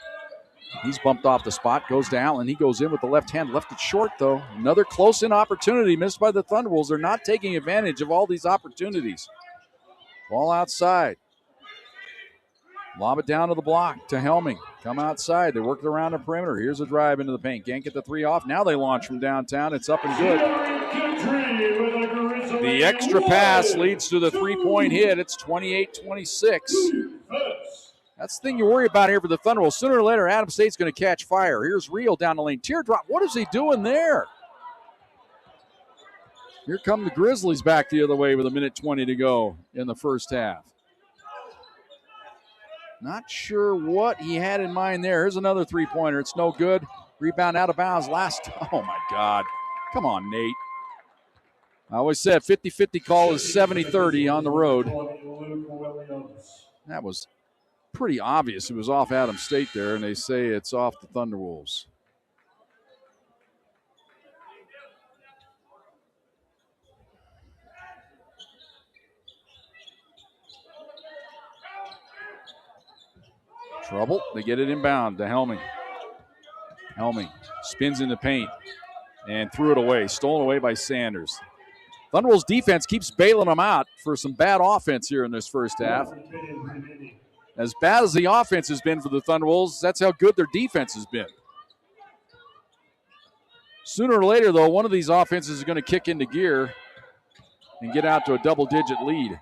He's bumped off the spot. Goes to Allen. He goes in with the left hand. Left it short, though. Another close-in opportunity missed by the Thunderwolves. They're not taking advantage of all these opportunities. Ball outside. Lob it down to the block to Helming. Come outside. They work it around the perimeter. Here's a drive into the paint. Can't get the three off. Now they launch from downtown. It's up and good. The extra pass leads to the three-point hit. It's 28-26. That's the thing you worry about here for the Thunderwolves. Sooner or later, Adams State's going to catch fire. Here's Real down the lane. Teardrop. What is he doing there? Here come the Grizzlies back the other way with 1:20 to go in the first half. Not sure what he had in mind there. Here's another three-pointer. It's no good. Rebound out of bounds. Oh, my God. Come on, Nate. I always said 50-50 call is 70-30 on the road. That was pretty obvious. It was off Adams State there, and they say it's off the Thunderwolves. Trouble. They get it inbound to Helming. Helming spins in the paint and threw it away. Stolen away by Sanders. Thunderwolves defense keeps bailing them out for some bad offense here in this first half. As bad as the offense has been for the Thunderwolves, that's how good their defense has been. Sooner or later, though, one of these offenses is going to kick into gear and get out to a double-digit lead.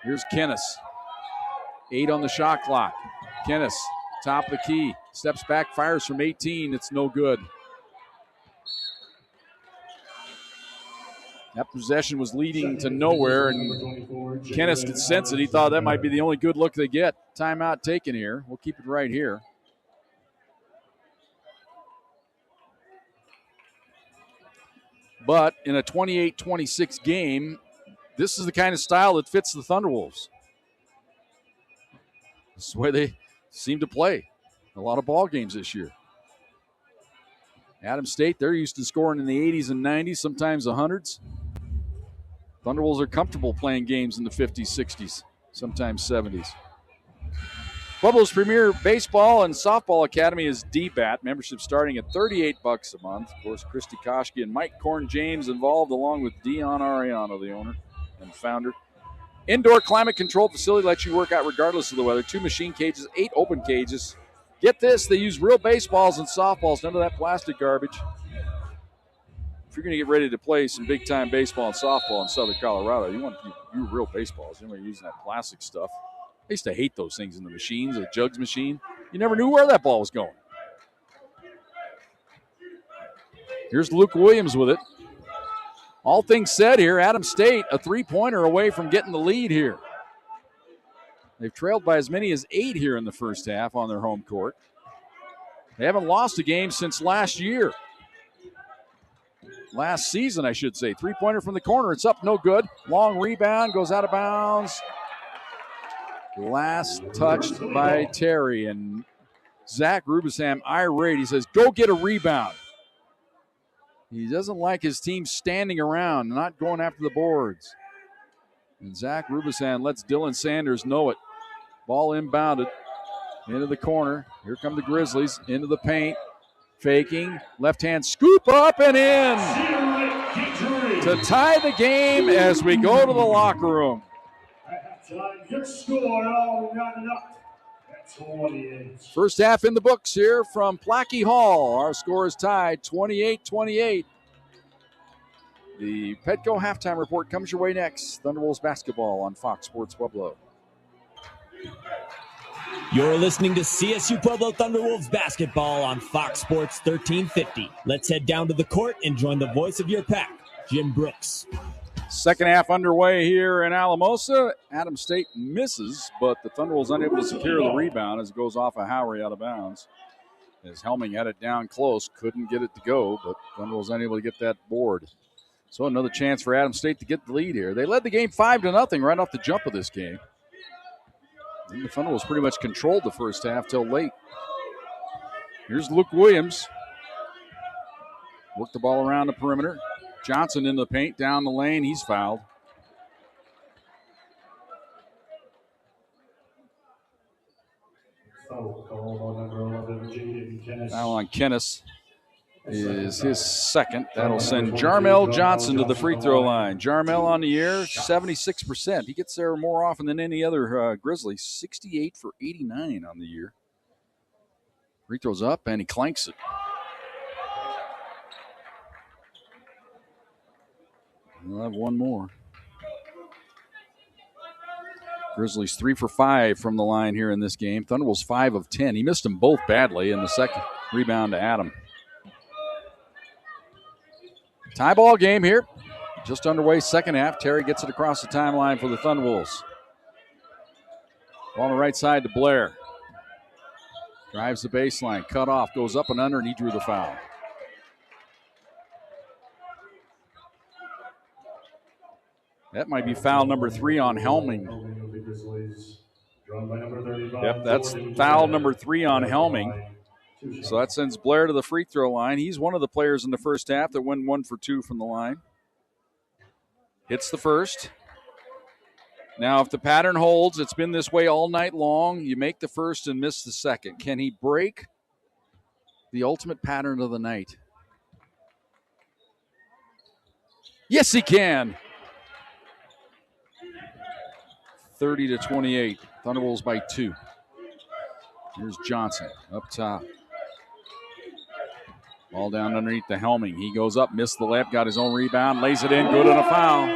Here's Kinnischtzke. 8 on the shot clock. Kinnischtzke, top of the key. Steps back, fires from 18. It's no good. That possession was leading to nowhere, and Kinnischtzke could sense it. He thought that might be the only good look they get. Timeout taken here. We'll keep it right here. But in a 28-26 game, this is the kind of style that fits the Thunderwolves. This is the way they seem to play a lot of ball games this year. Adams State, they're used to scoring in the 80s and 90s, sometimes the 100s. Thunderwolves are comfortable playing games in the 50s, 60s, sometimes 70s. Pueblo's premier baseball and softball academy is DBAT. Membership starting at $38 a month. Of course, Christy Koschke and Mike Korn James involved, along with Dion Ariano, the owner and founder. Indoor climate-controlled facility lets you work out regardless of the weather. 2 machine cages, 8 open cages. Get this, they use real baseballs and softballs, none of that plastic garbage. If you're going to get ready to play some big-time baseball and softball in Southern Colorado, you want to use real baseballs. You don't want to use that plastic stuff. I used to hate those things in the machines, a jugs machine. You never knew where that ball was going. Here's Luke Williams with it. All things said here, Adams State, a three-pointer away from getting the lead here. They've trailed by as many as 8 here in the first half on their home court. They haven't lost a game since last year. Last season, I should say. Three-pointer from the corner. It's up, no good. Long rebound, goes out of bounds. Last touched by Terry. And Zach Rubisham, irate. He says, go get a rebound. He doesn't like his team standing around, not going after the boards. And Zach Rubisham lets Dylan Sanders know it. Ball inbounded into the corner. Here come the Grizzlies into the paint. Faking. Left hand scoop up and in. To tie the game as we go to the locker room. First half in the books here from Plachy Hall. Our score is tied 28-28. The Petco halftime report comes your way next. Thunderwolves basketball on Fox Sports Pueblo. You're listening to CSU Pueblo Thunderwolves basketball on Fox Sports 1350. Let's head down to the court and join the voice of your pack, Jim Brooks. Second half underway here in Alamosa. Adams State misses, but the Thunderwolves unable to secure the rebound as it goes off of Howery out of bounds. As Helming had it down close, couldn't get it to go, but Thunderwolves unable to get that board. So another chance for Adams State to get the lead here. They led the game 5-0 right off the jump of this game. And the Thunderwolves pretty much controlled the first half till late. Here's Luke Williams. Work the ball around the perimeter. Johnson in the paint, down the lane. He's fouled. Foul on Kinnischtzke is his second. That'll send Jarmel Johnson to the free throw line. Jarmel on the year, 76%. He gets there more often than any other Grizzly. 68 for 89 on the year. Free throws up, and he clanks it. We'll have one more. Grizzlies 3 for 5 from the line here in this game. Thunderbolts 5 of 10. He missed them both badly in the second. Rebound to Adam. Tie ball game here. Just underway, second half. Terry gets it across the timeline for the Thunderbolts. Ball on the right side to Blair. Drives the baseline. Cut off. Goes up and under, and he drew the foul. That might be foul number 3 on Helming. Yep, that's foul number 3 on Helming. So that sends Blair to the free throw line. He's one of the players in the first half that went 1 for 2 from the line. Hits the first. Now, if the pattern holds, it's been this way all night long. You make the first and miss the second. Can he break the ultimate pattern of the night? Yes, he can. 30-28. Thunderbolts by 2. Here's Johnson up top. Ball down underneath the Helming. He goes up, missed the layup, got his own rebound, lays it in, good on a foul.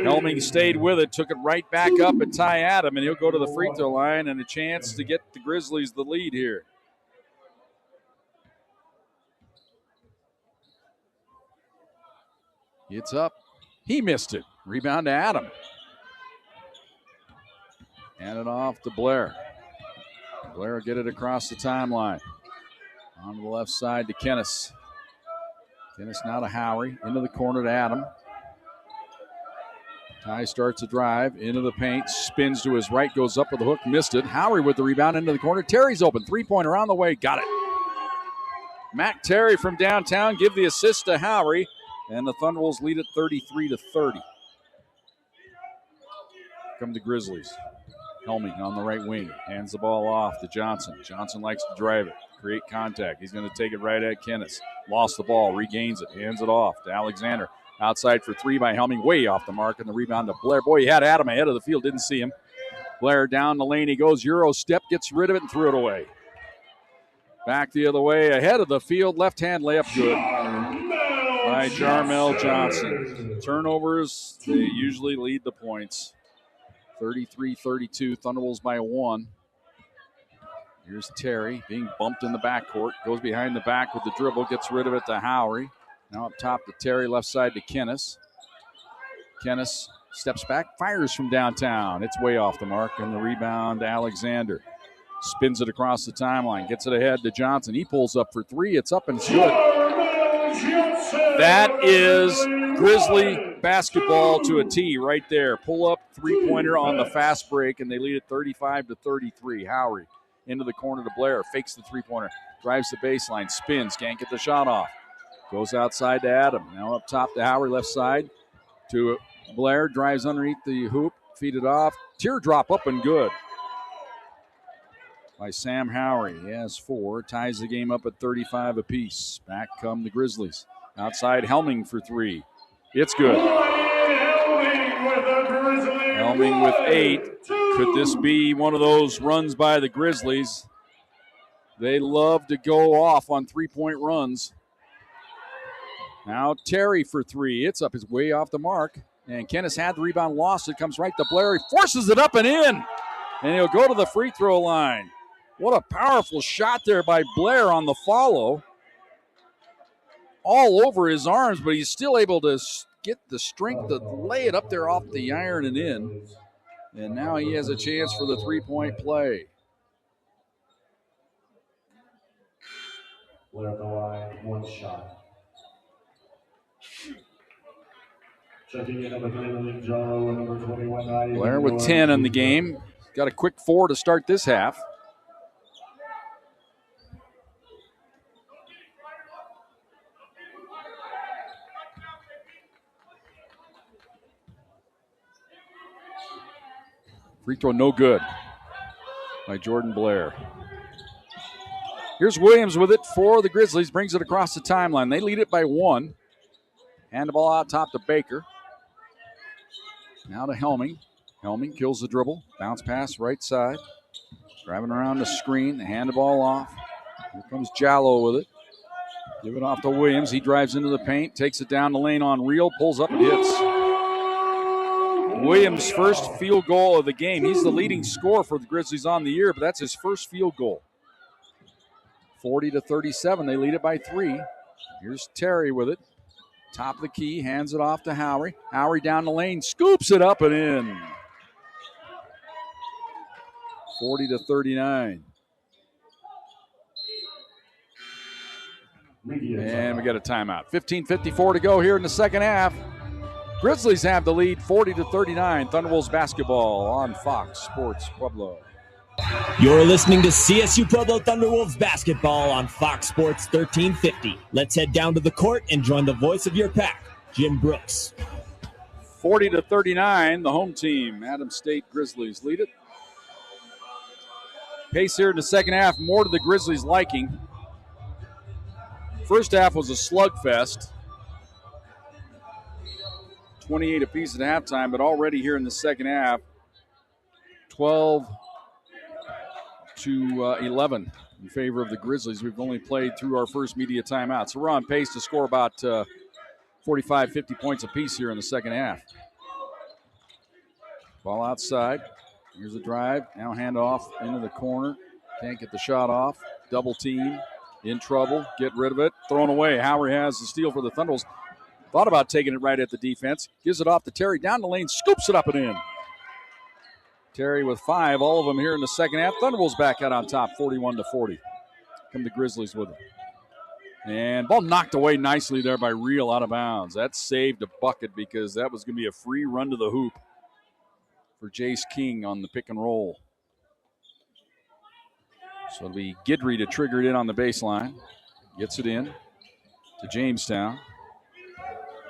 Helming stayed with it, took it right back up and Ty Adam, and he'll go to the free throw line and a chance to get the Grizzlies the lead here. It's up. He missed it. Rebound to Adam. Hand it off to Blair. Blair will get it across the timeline. On the left side to Kinnischtzke. Kinnischtzke now to Howery. Into the corner to Adam. Ty starts a drive into the paint. Spins to his right. Goes up with the hook. Missed it. Howery with the rebound into the corner. Terry's open. Three-pointer on the way. Got it. Mac Terry from downtown give the assist to Howery. And the Thunderbolts lead it 33-30. Come the Grizzlies. Helming on the right wing. Hands the ball off to Johnson. Johnson likes to drive it. Create contact. He's going to take it right at Kinnischtzke. Lost the ball. Regains it. Hands it off to Alexander. Outside for 3 by Helming. Way off the mark. And the rebound to Blair. Boy, he had Adam ahead of the field. Didn't see him. Blair down the lane. He goes Euro step. Gets rid of it and threw it away. Back the other way. Ahead of the field. Left hand layup good. By Jarmel Johnson. Turnovers, they usually lead the points. 33-32, Thunderbolts by 1. Here's Terry being bumped in the backcourt. Goes behind the back with the dribble, gets rid of it to Howery. Now up top to Terry, left side to Kinnischtzke. Kinnischtzke steps back, fires from downtown. It's way off the mark, and the rebound to Alexander. Spins it across the timeline, gets it ahead to Johnson. He pulls up for 3. It's up and it's good. That is Grizzly basketball to a T right there. Pull up three-pointer on the fast break, and they lead it 35-33. Howery into the corner to Blair. Fakes the three-pointer. Drives the baseline. Spins. Can't get the shot off. Goes outside to Adam. Now up top to Howery, left side to Blair. Drives underneath the hoop. Feed it off. Teardrop up and good by Sam Howery. He has 4. Ties the game up at 35 apiece. Back come the Grizzlies. Outside Helming for 3. It's good. Helming with 8. Could this be one of those runs by the Grizzlies? They love to go off on three-point runs. Now Terry for 3. It's up. It's way off the mark. And Kinnischtzke had the rebound, lost it. Comes right to Blair. He forces it up and in. And he'll go to the free throw line. What a powerful shot there by Blair on the follow. All over his arms, but he's still able to get the strength to lay it up there off the iron and in. And now he has a chance for the three-point play. Blair at the line, 1 shot. Checking in number 3, Jaro, number 21. Blair with 10 in the game. Got a quick 4 to start this half. Free throw no good by Jordan Blair. Here's Williams with it for the Grizzlies. Brings it across the timeline. They lead it by 1. Hand the ball out top to Baker. Now to Helming. Helming kills the dribble. Bounce pass right side. Driving around the screen. Hand the ball off. Here comes Jallo with it. Give it off to Williams. He drives into the paint. Takes it down the lane on Reel. Pulls up and hits. Williams' first field goal of the game. He's the leading scorer for the Grizzlies on the year, but that's his first field goal. 40-37. They lead it by 3. Here's Terry with it. Top of the key. Hands it off to Howery. Howery down the lane. Scoops it up and in. 40-39. And we got a timeout. 15:54 to go here in the second half. Grizzlies have the lead 40-39. Thunderwolves basketball on Fox Sports Pueblo. You're listening to CSU Pueblo Thunderwolves basketball on Fox Sports 1350. Let's head down to the court and join the voice of your pack, Jim Brooks. 40-39, the home team. Adams State Grizzlies lead it. Pace here in the second half, more to the Grizzlies' liking. First half was a slugfest. 28 apiece at halftime, but already here in the second half, 12-11 in favor of the Grizzlies. We've only played through our first media timeout, so we're on pace to score about 45, 50 points apiece here in the second half. Ball outside. Here's a drive. Now hand off into the corner. Can't get the shot off. Double team. In trouble. Get rid of it. Thrown away. Howard has the steal for the Thunderbolts. Thought about taking it right at the defense. Gives it off to Terry. Down the lane. Scoops it up and in. Terry with 5. All of them here in the second half. Thunderbolts back out on top. 41-40. Come the Grizzlies with it. And ball knocked away nicely there by Reel out of bounds. That saved a bucket because that was going to be a free run to the hoop for Jace King on the pick and roll. So it'll be Guidry to trigger it in on the baseline. Gets it in to Jamestown.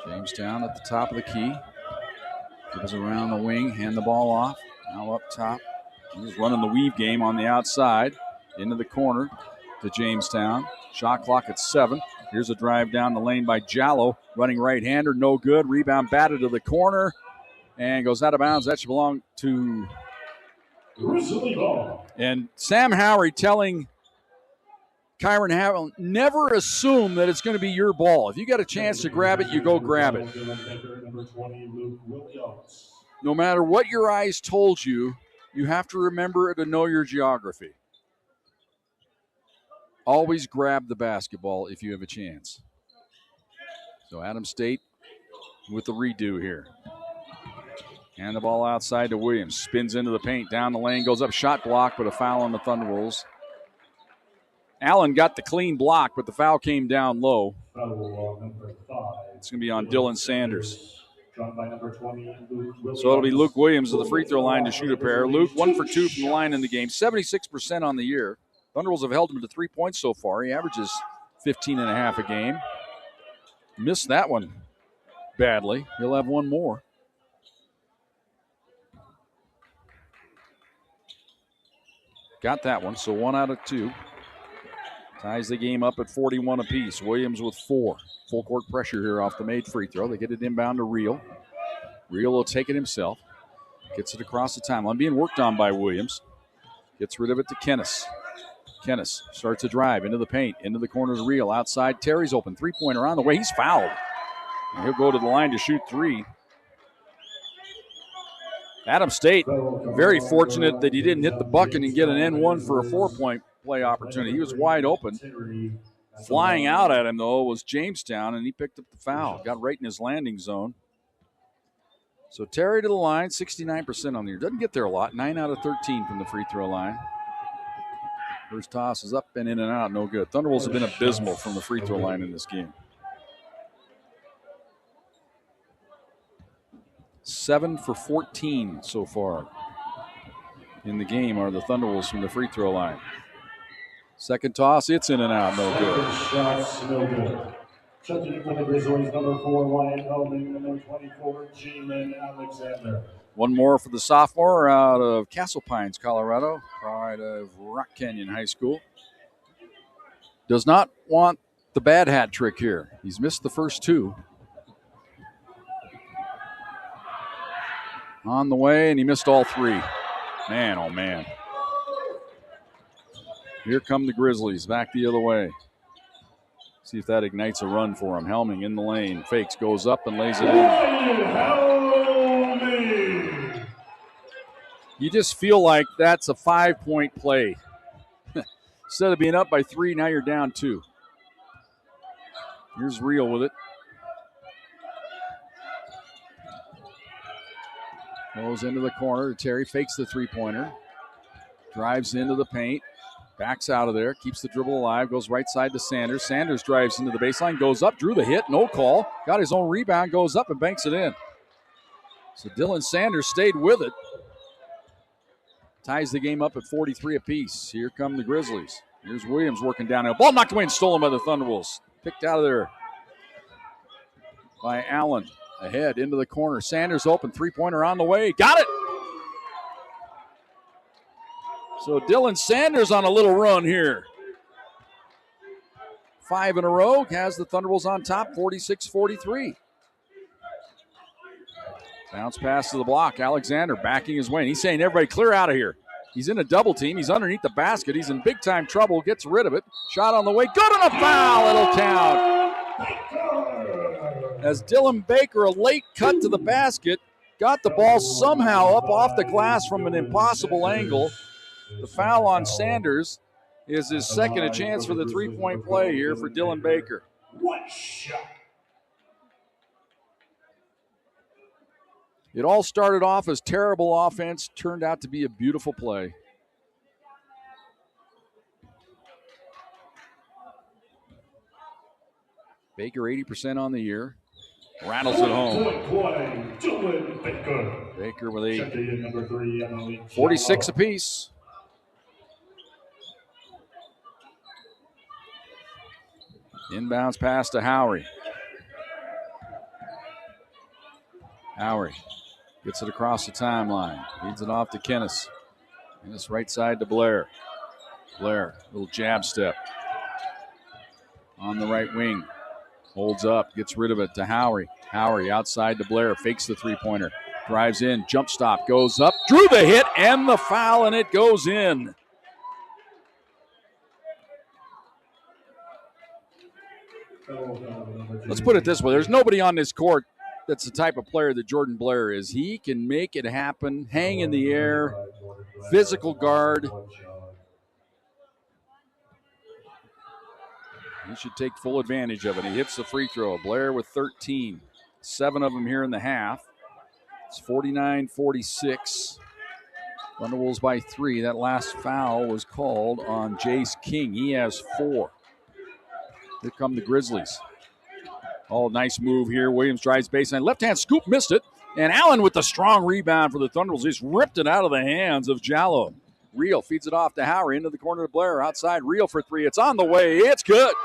Jamestown at the top of the key. Gives around the wing, hand the ball off. Now up top. He's running the weave game on the outside. Into the corner to Jamestown. Shot clock at 7. Here's a drive down the lane by Jallo. Running right-hander, no good. Rebound batted to the corner. And goes out of bounds. That should belong to... And Sam Howery telling Kyron Haviland, never assume that it's going to be your ball. If you got a chance to grab it, you go grab it. No matter what your eyes told you, you have to remember to know your geography. Always grab the basketball if you have a chance. So Adams State with the redo here. And the ball outside to Williams. Spins into the paint. Down the lane. Goes up. Shot block, but a foul on the Thunderwolves. Allen got the clean block, but the foul came down low. It's going to be on Dylan Sanders. So it'll be Luke Williams of the free throw line to shoot a pair. Luke, 1 for 2 from the line in the game. 76% on the year. Thunderwolves have held him to 3 points so far. He averages 15.5 a game. Missed that one badly. He'll have one more. Got that one, so 1 out of 2. Ties the game up at 41 apiece. Williams with 4. Full court pressure here off the made free throw. They get it inbound to Reel. Reel will take it himself. Gets it across the timeline. Being worked on by Williams. Gets rid of it to Kennis. Kennis starts a drive into the paint. Into the corner to Reel. Outside, Terry's open. Three-pointer on the way. He's fouled. And he'll go to the line to shoot 3. Adams State, very fortunate that he didn't hit the bucket and get an N1 for a 4-point play opportunity. He was wide open. Flying out at him, though, was Jamestown, and he picked up the foul. Got right in his landing zone. So Terry to the line, 69% on the year. Doesn't get there a lot. 9 out of 13 from the free throw line. First toss is up and in and out. No good. Thunderbolts have been abysmal from the free throw line in this game. 7 for 14 so far in the game are the Thunderwolves from the free throw line. Second toss, it's in and out, no good. Shots, no good. Checking for the Grizzlies, number 4, Wyatt Helming, number 24, Jamin Alexander. One more for the sophomore out of Castle Pines, Colorado, pride of Rock Canyon High School. Does not want the bad hat trick here. He's missed the first two. On the way, and he missed all three. Man, oh man. Here come the Grizzlies, back the other way. See if that ignites a run for him. Helming in the lane, fakes, goes up and lays it in. You just feel like that's a 5-point play. Instead of being up by 3, now you're down 2. Here's Real with it. Goes into the corner. Terry fakes the three-pointer. Drives into the paint. Backs out of there. Keeps the dribble alive. Goes right side to Sanders. Sanders drives into the baseline. Goes up. Drew the hit. No call. Got his own rebound. Goes up and banks it in. So Dylan Sanders stayed with it. Ties the game up at 43 apiece. Here come the Grizzlies. Here's Williams working downhill. Ball knocked away and stolen by the Thunderwolves. Picked out of there by Allen. Ahead into the corner. Sanders open. Three-pointer on the way. Got it! So Dylan Sanders on a little run here. 5 in a row. Has the Thunderwolves on top, 46-43. Bounce pass to the block. Alexander backing his way. He's saying, everybody clear out of here. He's in a double team. He's underneath the basket. He's in big-time trouble. Gets rid of it. Shot on the way. Good on a foul. It'll count. As Dylan Baker, a late cut to the basket, got the ball somehow up off the glass from an impossible angle. The foul on Sanders is his second chance for the three-point play here for Dylan Baker. One shot. It all started off as terrible offense, turned out to be a beautiful play. Baker 80% on the year. Rattles it home. Baker with 8. 46 apiece. Inbounds pass to Howery. Howery gets it across the timeline. Feeds it off to Kinnischtzke. Kinnischtzke right side to Blair. Blair, little jab step. On the right wing. Holds up, gets rid of it to Howery. Howery outside to Blair, fakes the three-pointer. Drives in, jump stop, goes up. Drew the hit and the foul, and it goes in. Let's put it this way. There's nobody on this court that's the type of player that Jordan Blair is. He can make it happen, hang in the air, physical guard. He should take full advantage of it. He hits the free throw. Blair with 13. 7 of them here in the half. It's 49-46. Thunderwolves by 3. That last foul was called on Jace King. He has 4. Here come the Grizzlies. Oh, nice move here. Williams drives baseline. Left-hand scoop, missed it. And Allen with the strong rebound for the Thunderwolves. Just ripped it out of the hands of Jallo. Real feeds it off to Howery. Into the corner to Blair. Outside, Real for 3. It's on the way. It's good.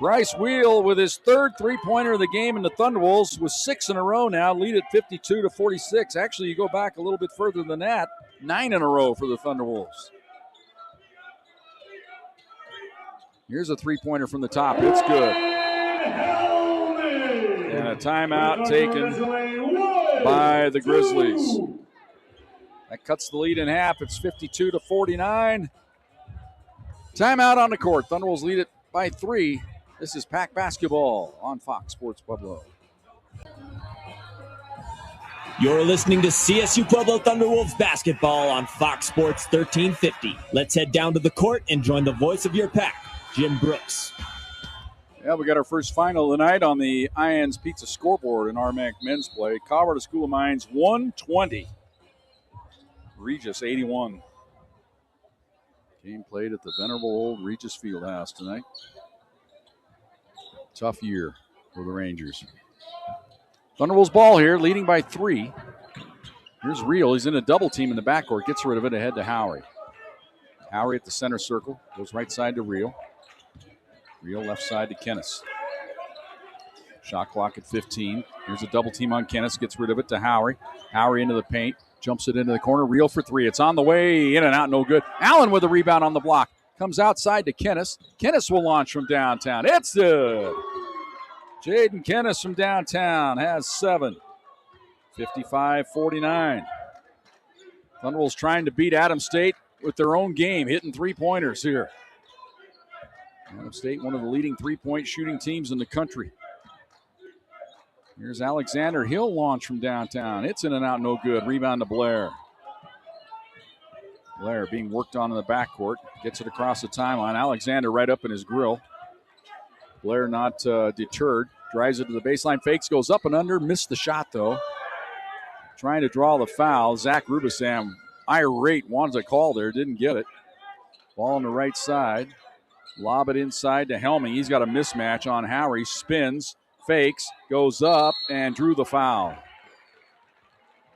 Bryce Wheel with his third three-pointer of the game, and the Thunderwolves with 6 in a row now, lead at 52-46. Actually, you go back a little bit further than that, 9 in a row for the Thunderwolves. Here's a three-pointer from the top. It's good. And a timeout taken by the Grizzlies. That cuts the lead in half. It's 52-49. Timeout on the court. Thunderwolves lead it by 3. This is Pack Basketball on Fox Sports Pueblo. You're listening to CSU-Pueblo Thunderwolves basketball on Fox Sports 1350. Let's head down to the court and join the voice of your pack, Jim Brooks. Yeah, we got our first final tonight on the Ions Pizza scoreboard in RMAC men's play. Colorado School of Mines 120. Regis 81. Game played at the venerable old Regis Fieldhouse tonight. Tough year for the Rangers. Thunderwolves ball here, leading by 3. Here's Real. He's in a double team in the backcourt. Gets rid of it ahead to Howery. Howery at the center circle. Goes right side to Real. Real left side to Kinnischtzke. Shot clock at 15. Here's a double team on Kinnischtzke. Gets rid of it to Howery. Howery into the paint. Jumps it into the corner. Reel for three. It's on the way. In and out. No good. Allen with a rebound on the block. Comes outside to Kinnischtzke. Kinnischtzke will launch from downtown. It's good. Jaden Kinnischtzke from downtown has 7. 55-49. Thunderbolts trying to beat Adams State with their own game, hitting three-pointers here. Adams State, one of the leading three-point shooting teams in the country. Here's Alexander. He'll launch from downtown. It's in and out, no good. Rebound to Blair. Blair being worked on in the backcourt. Gets it across the timeline. Alexander right up in his grill. Blair not deterred. Drives it to the baseline. Fakes, goes up and under. Missed the shot, though. Trying to draw the foul. Zach Rubisam, irate, wanted a call there. Didn't get it. Ball on the right side. Lob it inside to Helming. He's got a mismatch on Howery. Spins. Fakes, goes up, and drew the foul.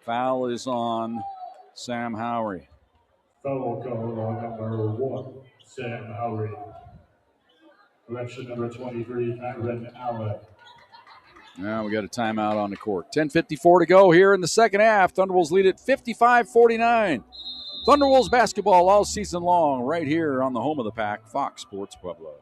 Foul is on Sam Howery. Foul call on number 1, Sam Howery. Correction number 23, Aaron Allen. Now we got a timeout on the court. 10:54 to go here in the second half. Thunderwolves lead it 55-49. Thunderwolves basketball all season long right here on the home of the pack, Fox Sports Pueblo.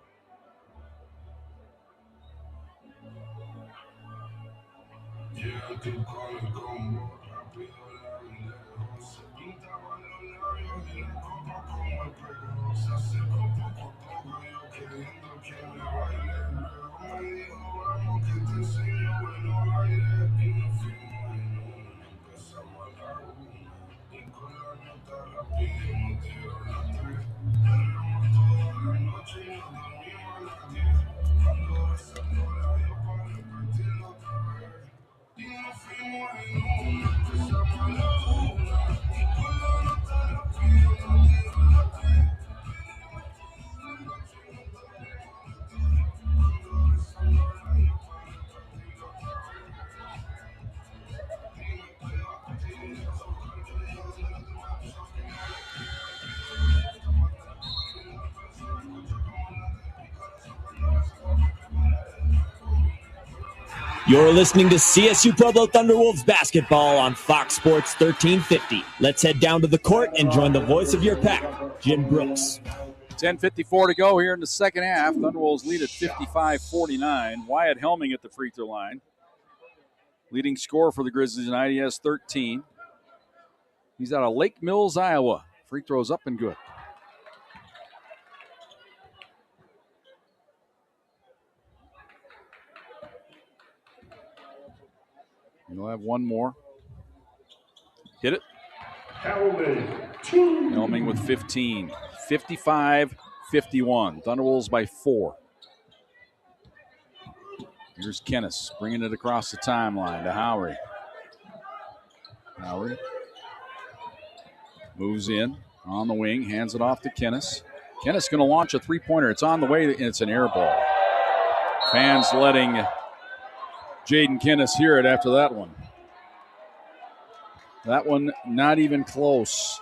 You're listening to CSU-Pueblo Thunderwolves basketball on Fox Sports 1350. Let's head down to the court and join the voice of your pack, Jim Brooks. 10:54 to go here in the second half. Thunderwolves lead at 55-49. Wyatt Helming at the free throw line. Leading scorer for the Grizzlies tonight. He has 13. He's out of Lake Mills, Iowa. Free throws up and good. We'll have one more. Hit it. Helming with 15. 55-51. Thunderwolves by 4. Here's Kinnischtzke bringing it across the timeline to Howery. Howery moves in on the wing, hands it off to Kinnischtzke. Kinnischtzke going to launch a three-pointer. It's on the way, and it's an air ball. Fans letting Jaden Kinnischtzke hear it after that one. That one not even close.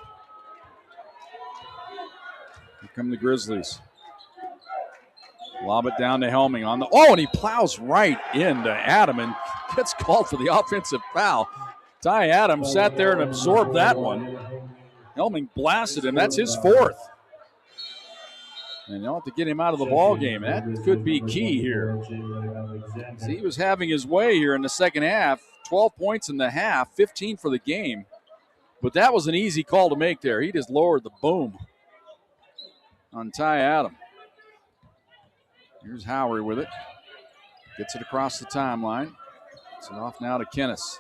Here come the Grizzlies. Lob it down to Helming on the. Oh, and he plows right into Adam and gets called for the offensive foul. Ty Adams sat there and absorbed that one. Helming blasted him. That's his 4th. And they'll have to get him out of the ball game. That could be key here. See, he was having his way here in the second half. 12 points in the half, 15 for the game. But that was an easy call to make there. He just lowered the boom on Ty Adam. Here's Howery with it. Gets it across the timeline. It's off now to Kinnischtzke.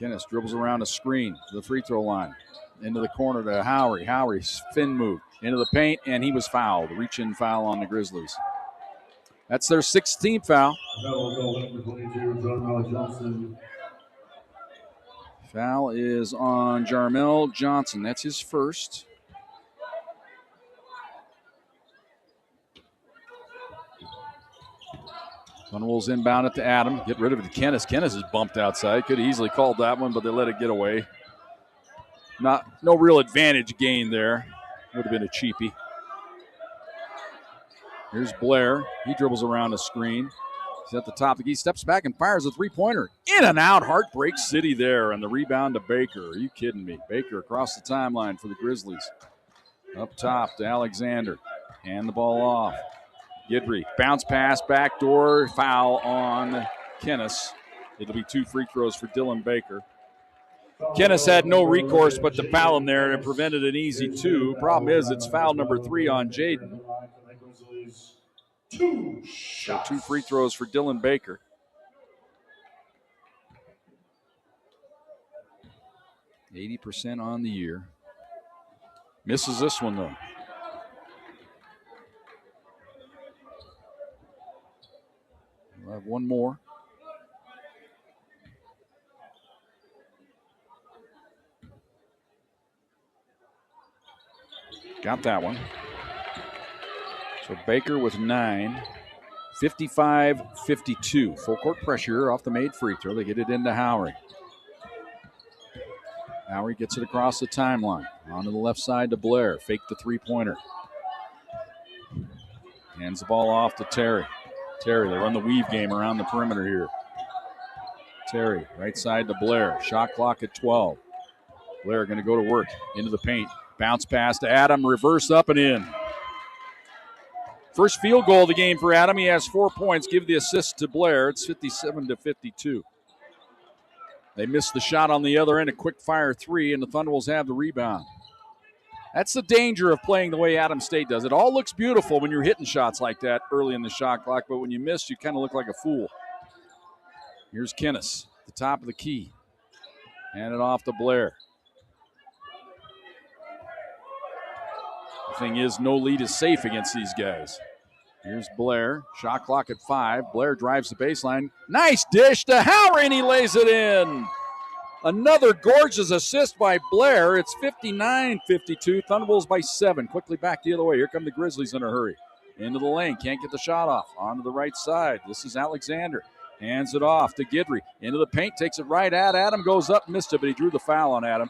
Kinnischtzke dribbles around a screen to the free throw line. Into the corner to Howery. Howery's spin move into the paint, and he was fouled. Reach-in foul on the Grizzlies. That's their 16th foul. Foul is on Jarmel Johnson. That's his first. Thunderwolves inbound it to Adam. Get rid of it to Kinnischtzke. Kinnischtzke is bumped outside. Could have easily called that one, but they let it get away. No real advantage gained there. Would have been a cheapie. Here's Blair. He dribbles around the screen. He's at the top of the key, steps back and fires a three-pointer. In and out, Heartbreak City there, and the rebound to Baker. Are you kidding me? Baker across the timeline for the Grizzlies. Up top to Alexander. Hand the ball off. Guidry, bounce pass, backdoor, foul on Kinnischtzke. It'll be 2 free throws for Dylan Baker. Kinnischtzke had no recourse but to foul him there, and it prevented an easy 2. Problem is, it's foul number 3 on Jaden. 2 free throws for Dylan Baker. %80 on the year. Misses this one, though. We'll have one more. Got that one. So Baker with 9. 55-52. Full court pressure off the made free throw. They get it into Howery. Howery gets it across the timeline. Onto the left side to Blair. Fake the three-pointer. Hands the ball off to Terry. Terry, they run the weave game around the perimeter here. Terry, right side to Blair. Shot clock at 12. Blair going to go to work into the paint. Bounce pass to Adam, reverse up and in. First field goal of the game for Adam. He has 4 points. Give the assist to Blair. It's 57-52. They missed the shot on the other end, a quick fire 3, and the Thunderwolves have the rebound. That's the danger of playing the way Adams State does. It all looks beautiful when you're hitting shots like that early in the shot clock, but when you miss, you kind of look like a fool. Here's Kinnischtzke, the top of the key. Hand it off to Blair. The thing is, no lead is safe against these guys. Here's Blair. Shot clock at 5. Blair drives the baseline. Nice dish to Howery, and he lays it in. Another gorgeous assist by Blair. It's 59-52. Thunderbolts by 7. Quickly back the other way. Here come the Grizzlies in a hurry. Into the lane. Can't get the shot off. Onto the right side. This is Alexander. Hands it off to Guidry. Into the paint. Takes it right at Adam. Goes up. Missed it, but he drew the foul on Adam.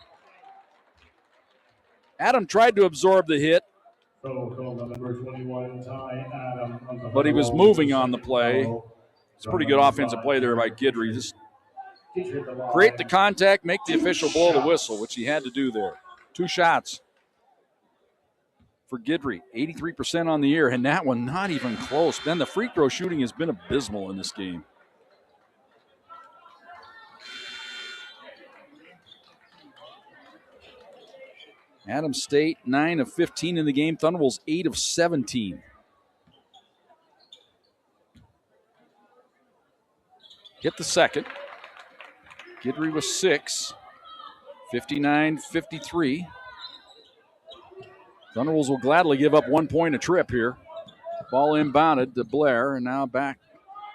Adam tried to absorb the hit, but he was moving on the play. It's a pretty good offensive play there by Guidry. Just create the contact, make the official blow the whistle, which he had to do there. 2 shots for Guidry, 83% on the year, and that one not even close. Then the free throw shooting has been abysmal in this game. Adams State, 9 of 15 in the game. Thunderbolts, 8 of 17. Hit the second. Guidry was 6. 59-53. Thunderbolts will gladly give up 1 point a trip here. Ball inbounded to Blair, and now back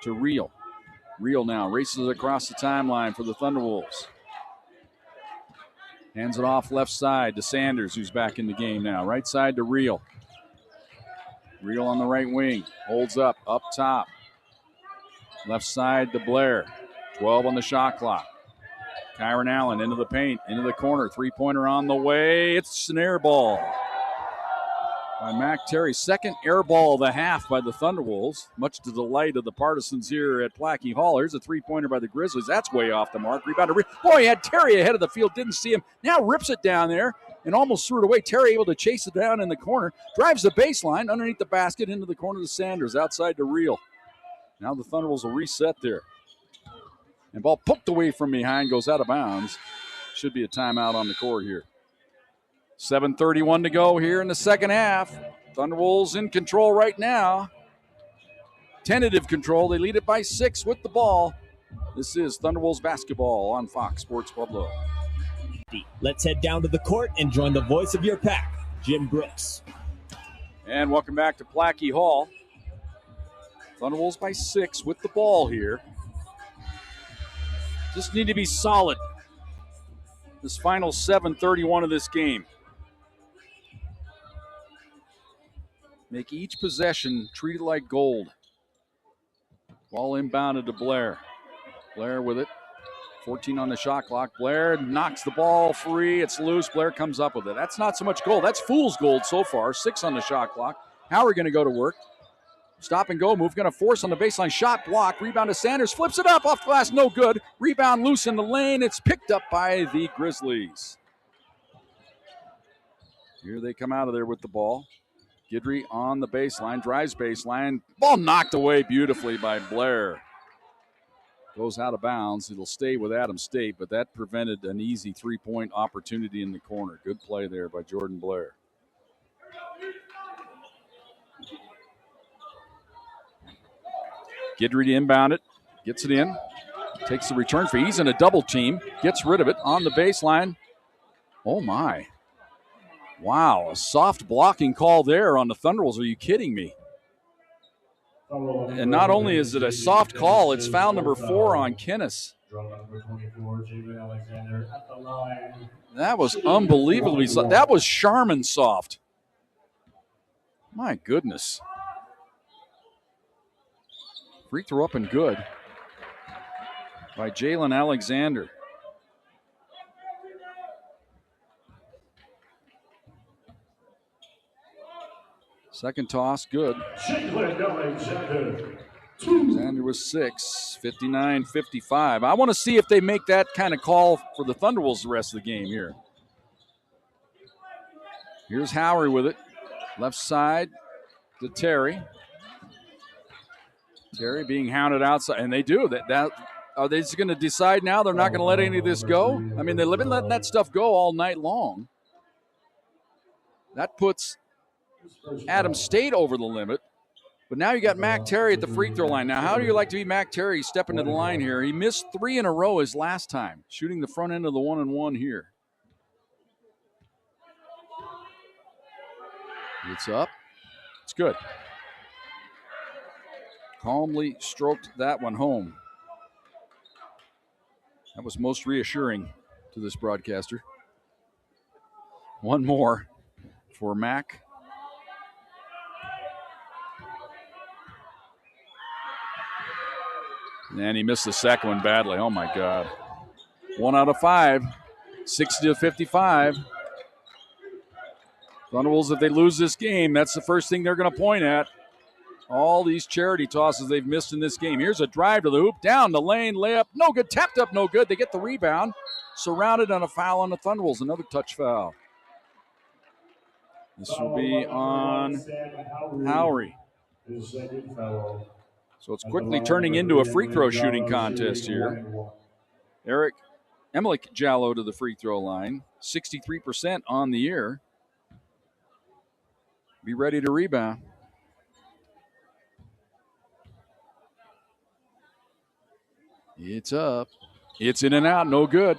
to Reel. Reel now races across the timeline for the Thunderwolves. Hands it off left side to Sanders, who's back in the game now. Right side to Reel. Reel on the right wing. Holds up top. Left side to Blair. 12 on the shot clock. Kyron Allen into the paint, into the corner. Three-pointer on the way. It's an air ball by Mac Terry. Second air ball of the half by the Thunderwolves, much to the delight of the partisans here at Plachy Hall. Here's a three-pointer by the Grizzlies. That's way off the mark. Rebound to boy, he had Terry ahead of the field. Didn't see him. Now rips it down there and almost threw it away. Terry able to chase it down in the corner. Drives the baseline underneath the basket into the corner to Sanders. Outside to Reel. Now the Thunderwolves will reset there. And ball poked away from behind, goes out of bounds. Should be a timeout on the court here. 7:31 to go here in the second half. Thunderwolves in control right now. Tentative control. They lead it by 6 with the ball. This is Thunderwolves basketball on Fox Sports Pueblo. Let's head down to the court and join the voice of your pack, Jim Brooks. And welcome back to Plachy Hall. Thunderwolves by 6 with the ball here. Just need to be solid. This final 7:31 of this game. Make each possession treated like gold. Ball inbounded to Blair. Blair with it. 14 on the shot clock. Blair knocks the ball free. It's loose. Blair comes up with it. That's not so much gold. That's fool's gold so far. 6 on the shot clock. How are we going to go to work? Stop and go move. Going to force on the baseline. Shot block. Rebound to Sanders. Flips it up. Off the glass. No good. Rebound loose in the lane. It's picked up by the Grizzlies. Here they come out of there with the ball. Guidry on the baseline. Drives baseline. Ball knocked away beautifully by Blair. Goes out of bounds. It'll stay with Adams State, but that prevented an easy three-point opportunity in the corner. Good play there by Jordan Blair. Guidry to inbound it. Gets it in. Takes the return free. He's in a double team. Gets rid of it on the baseline. Oh, my. Wow, a soft blocking call there on the Thunderwolves. Are you kidding me? And not only is it a soft call, it's foul number 4 on Kinnischtzke. That was unbelievably soft. That was Sharman soft. My goodness. Free throw up and good by Jalen Alexander. Second toss, good. Alexander was 6, 59-55. I want to see if they make that kind of call for the Thunderwolves the rest of the game here. Here's Howery with it. Left side to Terry. Terry being hounded outside, and they do. That are they just going to decide now they're not going to let any of this go? I mean, they've been letting that stuff go all night long. That puts Adams State over the limit. But now you got Mac Terry at the free throw line. Now, how do you like to be Mac Terry stepping to the line here? He missed 3 in a row his last time, shooting the front end of the 1-and-1 here. It's up. It's good. Calmly stroked that one home. That was most reassuring to this broadcaster. One more for Mac. And he missed the second one badly. Oh, my God. 1 out of 5. 60-55. Thunderwolves, if they lose this game, that's the first thing they're going to point at. All these charity tosses they've missed in this game. Here's a drive to the hoop, down the lane, layup, no good, tapped up, no good. They get the rebound, surrounded on a foul on the Thunderwolves, another touch foul. This will be on Howery. So it's quickly turning into a free throw shooting contest here. Eric Emlich Jallo to the free throw line, 63% on the year. Be ready to rebound. It's up. It's in and out, no good.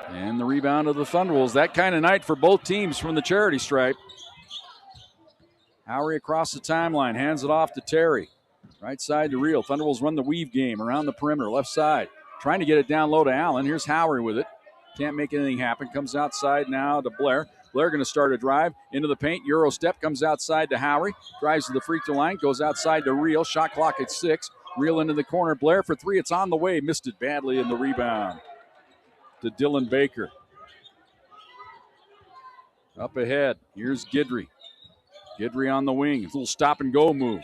And the rebound of the Thunderwolves. That kind of night for both teams from the charity stripe. Howery across the timeline, hands it off to Terry. Right side to Reel. Thunderwolves run the weave game around the perimeter, left side. Trying to get it down low to Allen. Here's Howery with it. Can't make anything happen. Comes outside now to Blair. Blair going to start a drive into the paint. Euro step, comes outside to Howery. Drives to the free throw line, goes outside to Reel. Shot clock at 6. Reel into the corner. Blair for 3. It's on the way. Missed it badly in the rebound to Dylan Baker. Up ahead. Here's Guidry. Guidry on the wing. A little stop and go move.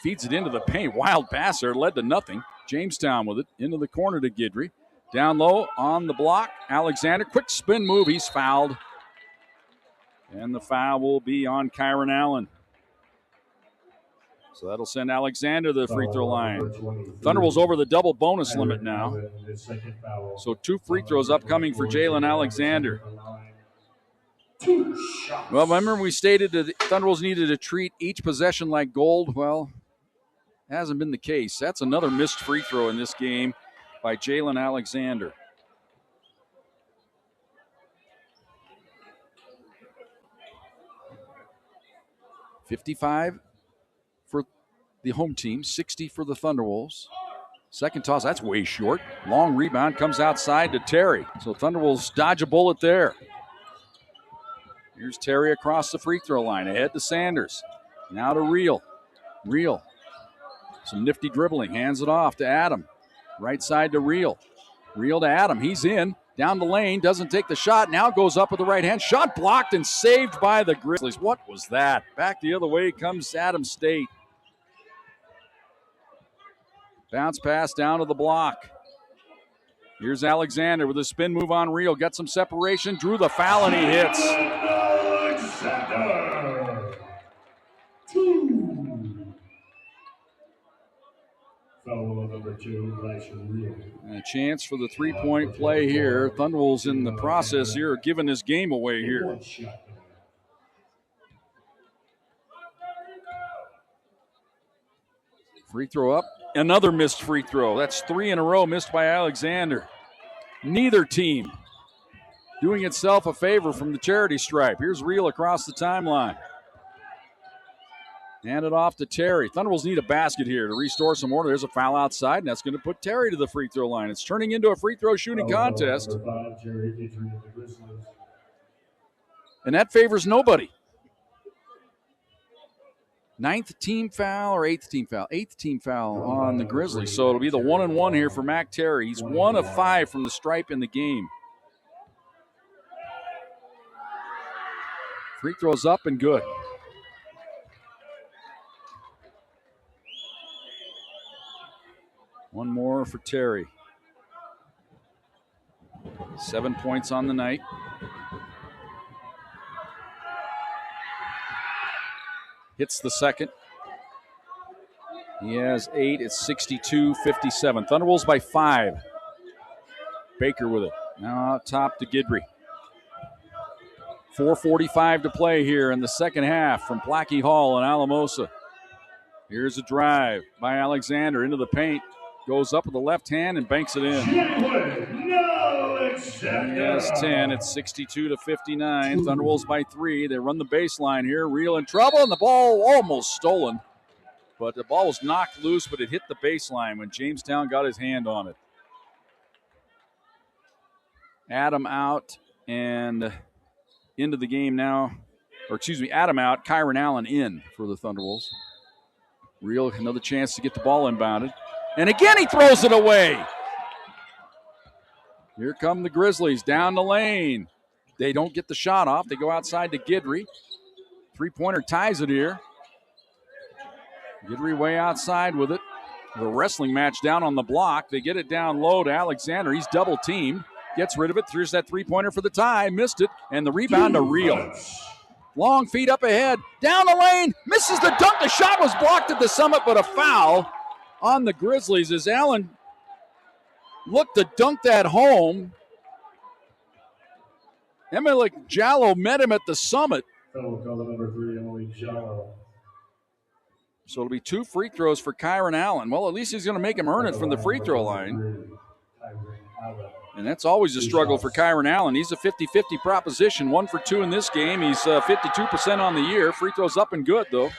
Feeds it into the paint. Wild pass there. Led to nothing. Jamestown with it. Into the corner to Guidry. Down low on the block. Alexander. Quick spin move. He's fouled. And the foul will be on Kyron Allen. So that'll send Alexander to the free throw line. Thunderwolves over the double bonus limit now. So 2 free throws upcoming for Jalen Alexander. Well, remember we stated that the Thunderwolves needed to treat each possession like gold. Well, it hasn't been the case. That's another missed free throw in this game by Jalen Alexander. $55 for the home team, 60 for the Thunderwolves. Second toss, that's way short. Long rebound comes outside to Terry. So Thunderwolves dodge a bullet there. Here's Terry across the free throw line, ahead to Sanders. Now to Reel. Reel. Some nifty dribbling, hands it off to Adam. Right side to Reel. Reel to Adam, he's in. Down the lane, doesn't take the shot, now goes up with the right hand. Shot blocked and saved by the Grizzlies. What was that? Back the other way comes Adams State. Bounce pass down to the block. Here's Alexander with a spin move on Reel. Gets some separation. Drew the foul, and he hits. Alexander. 2. Foul number 2, Plachy Hall. And a chance for the three-point play here. Thunderwolves in the process here are giving this game away here. Free throw up. Another missed free throw. That's 3 in a row missed by Alexander. Neither team doing itself a favor from the charity stripe. Here's Reel across the timeline. Hand it off to Terry. Thunderwolves need a basket here to restore some order. There's a foul outside, and that's going to put Terry to the free throw line. It's turning into a free throw shooting contest. And that favors nobody. 9th team foul or 8th team foul? 8th team foul on the Grizzlies. So it'll be the 1-and-1 here for Mac Terry. He's 1 of 5 from the stripe in the game. Free throws up and good. One more for Terry. 7 points on the night. Hits the second. He has 8. It's 62-57. Thunderwolves by 5. Baker with it. Now out top to Guidry. 4:45 to play here in the second half from Plachy Hall and Alamosa. Here's a drive by Alexander into the paint. Goes up with the left hand and banks it in. He has 10. It's 62-59. Thunderwolves by 3. They run the baseline here. Reel in trouble, and the ball almost stolen. But the ball was knocked loose, but it hit the baseline when Jamestown got his hand on it. Adam out and into the game now. Adam out, Kyron Allen in for the Thunderwolves. Reel, another chance to get the ball inbounded. And again, he throws it away. Here come the Grizzlies down the lane. They don't get the shot off. They go outside to Guidry. Three-pointer ties it here. Guidry way outside with it. The wrestling match down on the block. They get it down low to Alexander. He's double-teamed. Gets rid of it. Throws that three-pointer for the tie. Missed it. And the rebound to Reel. Long feet up ahead. Down the lane. Misses the dunk. The shot was blocked at the summit, but a foul on the Grizzlies as Allen looked to dunk that home. Emily Jallo met him at the summit. Number 3, Emily Jallo. So it'll be 2 free throws for Kyron Allen. Well, at least he's going to make him earn it from the free throw line. And that's always a struggle for Kyron Allen. He's a 50-50 proposition. 1 for 2 in this game. He's 52% on the year. Free throws up and good, though.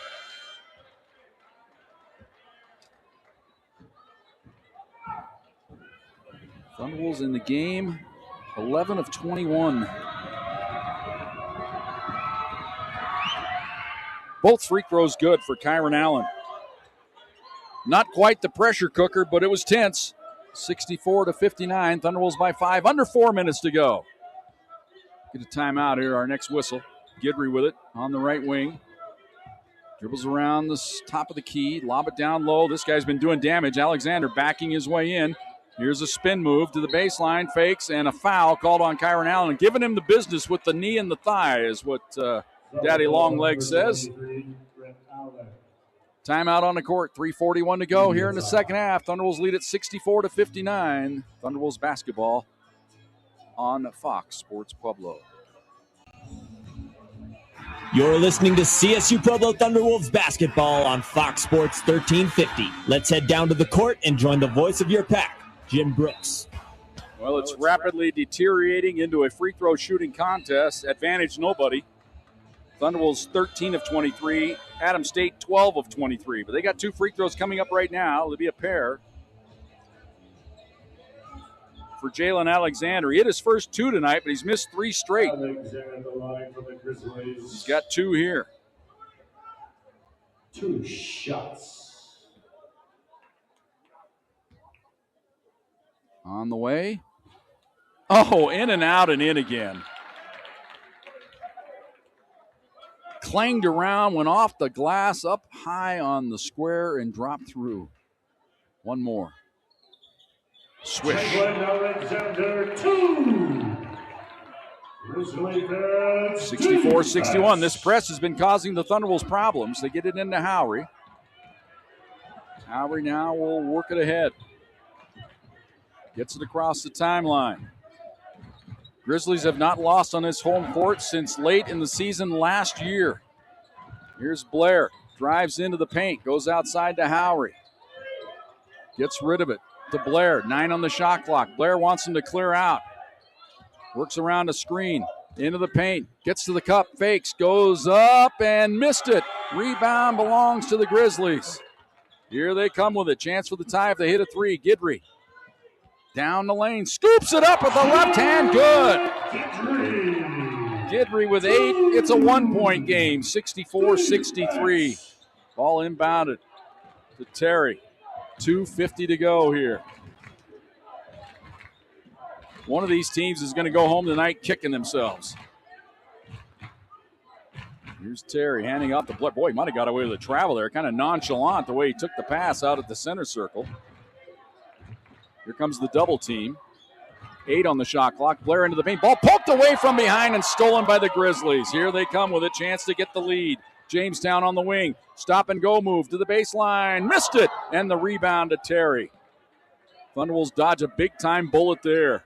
Thunderwolves in the game, 11 of 21. Both free throws good for Kyron Allen. Not quite the pressure cooker, but it was tense. 64-59. Thunderwolves by 5. Under 4 minutes to go. Get a timeout here, our next whistle. Guidry with it on the right wing. Dribbles around the top of the key. Lob it down low. This guy's been doing damage. Alexander backing his way in. Here's a spin move to the baseline, fakes, and a foul called on Kyron Allen. And giving him the business with the knee and the thigh is what Daddy Longlegs says. Timeout on the court, 3:41 to go here in the second half. Thunderwolves lead at 64-59. Thunderwolves basketball on Fox Sports Pueblo. You're listening to CSU Pueblo Thunderwolves basketball on Fox Sports 1350. Let's head down to the court and join the voice of your pack, Jim Brooks. Well, it's rapidly deteriorating into a free throw shooting contest. Advantage nobody. Thunderwolves 13 of 23. Adams State 12 of 23. But they got 2 free throws coming up right now. It'll be a pair for Jalen Alexander. He hit his first 2 tonight, but he's missed 3 straight. He's got 2 here. 2 shots. On the way. Oh, in and out and in again. Clanged around, went off the glass, up high on the square, and dropped through. One more. Swish. Alexander 2. 64-61. This press has been causing the Thunderwolves problems. They get it into Howry. Howry now will work it ahead. Gets it across the timeline. Grizzlies have not lost on this home court since late in the season last year. Here's Blair. Drives into the paint. Goes outside to Howry. Gets rid of it to Blair. 9 on the shot clock. Blair wants him to clear out. Works around a screen. Into the paint. Gets to the cup. Fakes. Goes up and missed it. Rebound belongs to the Grizzlies. Here they come with it. Chance for the tie if they hit a three. Guidry. Down the lane. Scoops it up with the left hand. Good. Guidry with 8. It's a 1-point game. 64-63. Ball inbounded to Terry. 2:50 to go here. One of these teams is going to go home tonight kicking themselves. Here's Terry handing off the Blair. Boy, he might have got away with a travel there. Kind of nonchalant the way he took the pass out at the center circle. Here comes the double team. 8 on the shot clock. Blair into the paint. Ball poked away from behind and stolen by the Grizzlies. Here they come with a chance to get the lead. Jamestown on the wing. Stop and go move to the baseline. Missed it. And the rebound to Terry. Thunderwolves dodge a big-time bullet there.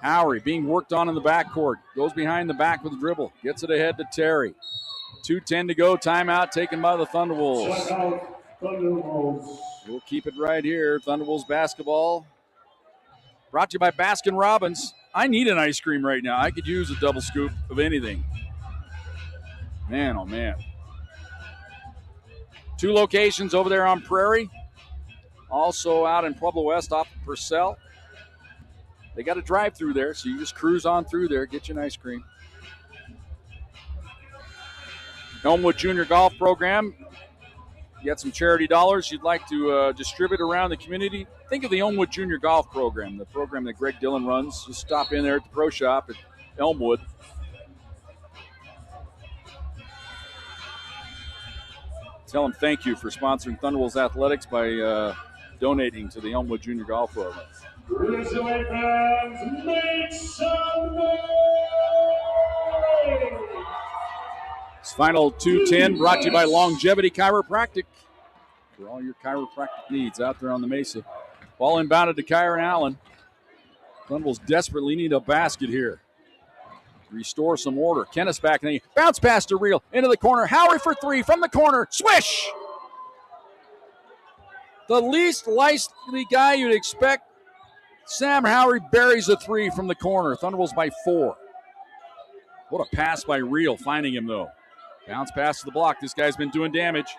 Howry being worked on in the backcourt. Goes behind the back with a dribble. Gets it ahead to Terry. 2:10 to go. Timeout taken by the Thunderwolves. We'll keep it right here. Thunderwolves basketball. Brought to you by Baskin Robbins. I need an ice cream right now. I could use a double scoop of anything. Man, oh man. 2 locations over there on Prairie. Also out in Pueblo West off of Purcell. They got a drive-through there, so you just cruise on through there, get you an ice cream. Elmwood Junior Golf Program. You got some charity dollars you'd like to distribute around the community. Think of the Elmwood Junior Golf Program, the program that Greg Dillon runs. Just stop in there at the pro shop at Elmwood. Tell them thank you for sponsoring Thunderwolves Athletics by donating to the Elmwood Junior Golf Program. Grizzly fans, make some noise! This final 2:10 brought to you by Longevity Chiropractic. For all your chiropractic needs out there on the Mesa. Ball inbounded to Kyron Allen. Thunderwolves desperately need a basket here. Restore some order. Kennis back in the bounce pass to Reel. Into the corner. Howry for 3 from the corner. Swish! The least likely guy you'd expect. Sam Howry buries a 3 from the corner. Thunderwolves by 4. What a pass by Reel, finding him though. Bounce pass to the block. This guy's been doing damage.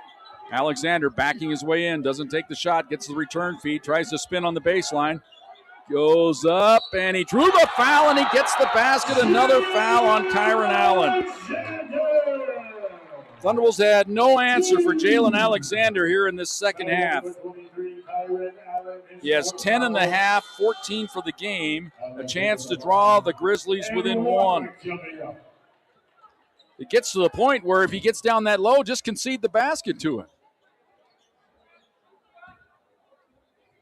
Alexander backing his way in. Doesn't take the shot. Gets the return feed. Tries to spin on the baseline. Goes up, and he drew the foul, and he gets the basket. Another foul on Kyron Allen. Thunderwolves had no answer for Jalen Alexander here in this second half. He has 10 in the half, 14 for the game. A chance to draw the Grizzlies within 1. It gets to the point where if he gets down that low, just concede the basket to him.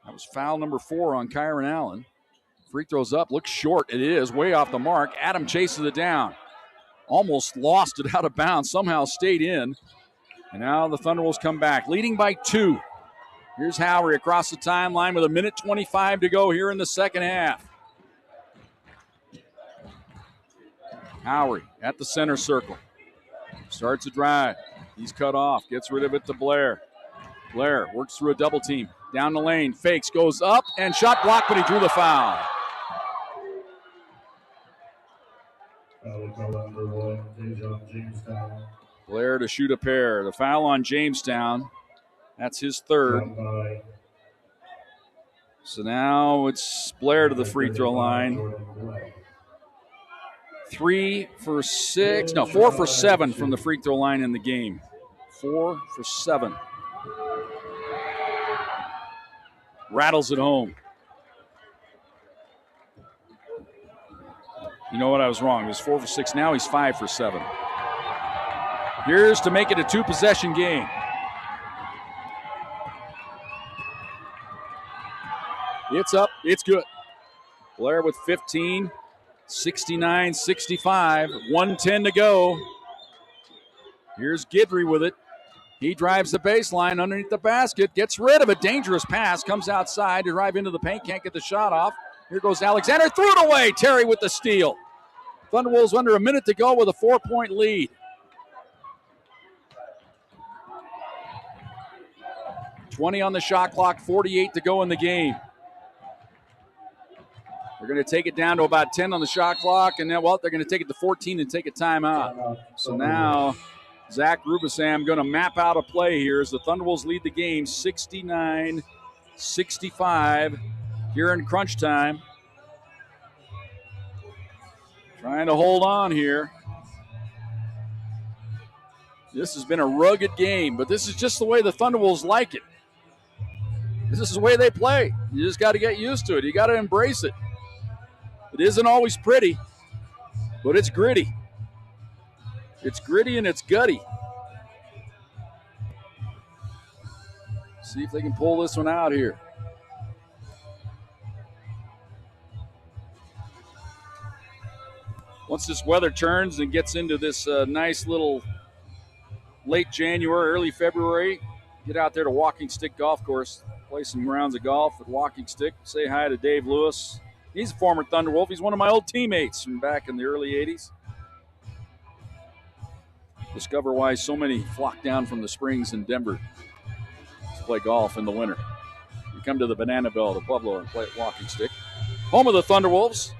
That was foul number 4 on Kyron Allen. Free throws up, looks short. It is, way off the mark. Adam chases it down. Almost lost it out of bounds, somehow stayed in. And now the Thunderwolves come back, leading by 2. Here's Howry across the timeline with 1:25 to go here in the second half. Howry at the center circle. Starts a drive. He's cut off, gets rid of it to Blair. Blair works through a double team. Down the lane, fakes, goes up, and shot blocked, but he drew the foul. Blair to shoot a pair. The foul on Jamestown. That's his 3rd. So now it's Blair to the free throw line. 4 for 7 from the free throw line in the game. 4 for 7. Rattles it home. You know what? I was wrong. He was 4 for 6. Now he's 5 for 7. Here's to make it a 2-possession game. It's up. It's good. Blair with 15. 69-65. 1:10 to go. Here's Guidry with it. He drives the baseline underneath the basket. Gets rid of a dangerous pass. Comes outside to drive into the paint. Can't get the shot off. Here goes Alexander. Threw it away. Terry with the steal. Thunderwolves under a minute to go with a 4-point lead. 20 on the shot clock, 48 to go in the game. They're going to take it down to about 10 on the shot clock, and then, well, they're going to take it to 14 and take a timeout. So now Zach Rubisam going to map out a play here as the Thunderwolves lead the game 69-65 here in crunch time. Trying to hold on here. This has been a rugged game, but this is just the way the Thunderwolves like it. This is the way they play. You just got to get used to it. You got to embrace it. It isn't always pretty, but it's gritty. It's gritty and it's gutty. See if they can pull this one out here. Once this weather turns and gets into this nice little late January, early February, get out there to Walking Stick Golf Course. Play some rounds of golf at Walking Stick. Say hi to Dave Lewis. He's a former Thunderwolf. He's one of my old teammates from back in the early 80s. Discover why so many flock down from the Springs in Denver to play golf in the winter. You come to the Banana Bell, the Pueblo, and play at Walking Stick. Home of the Thunderwolves.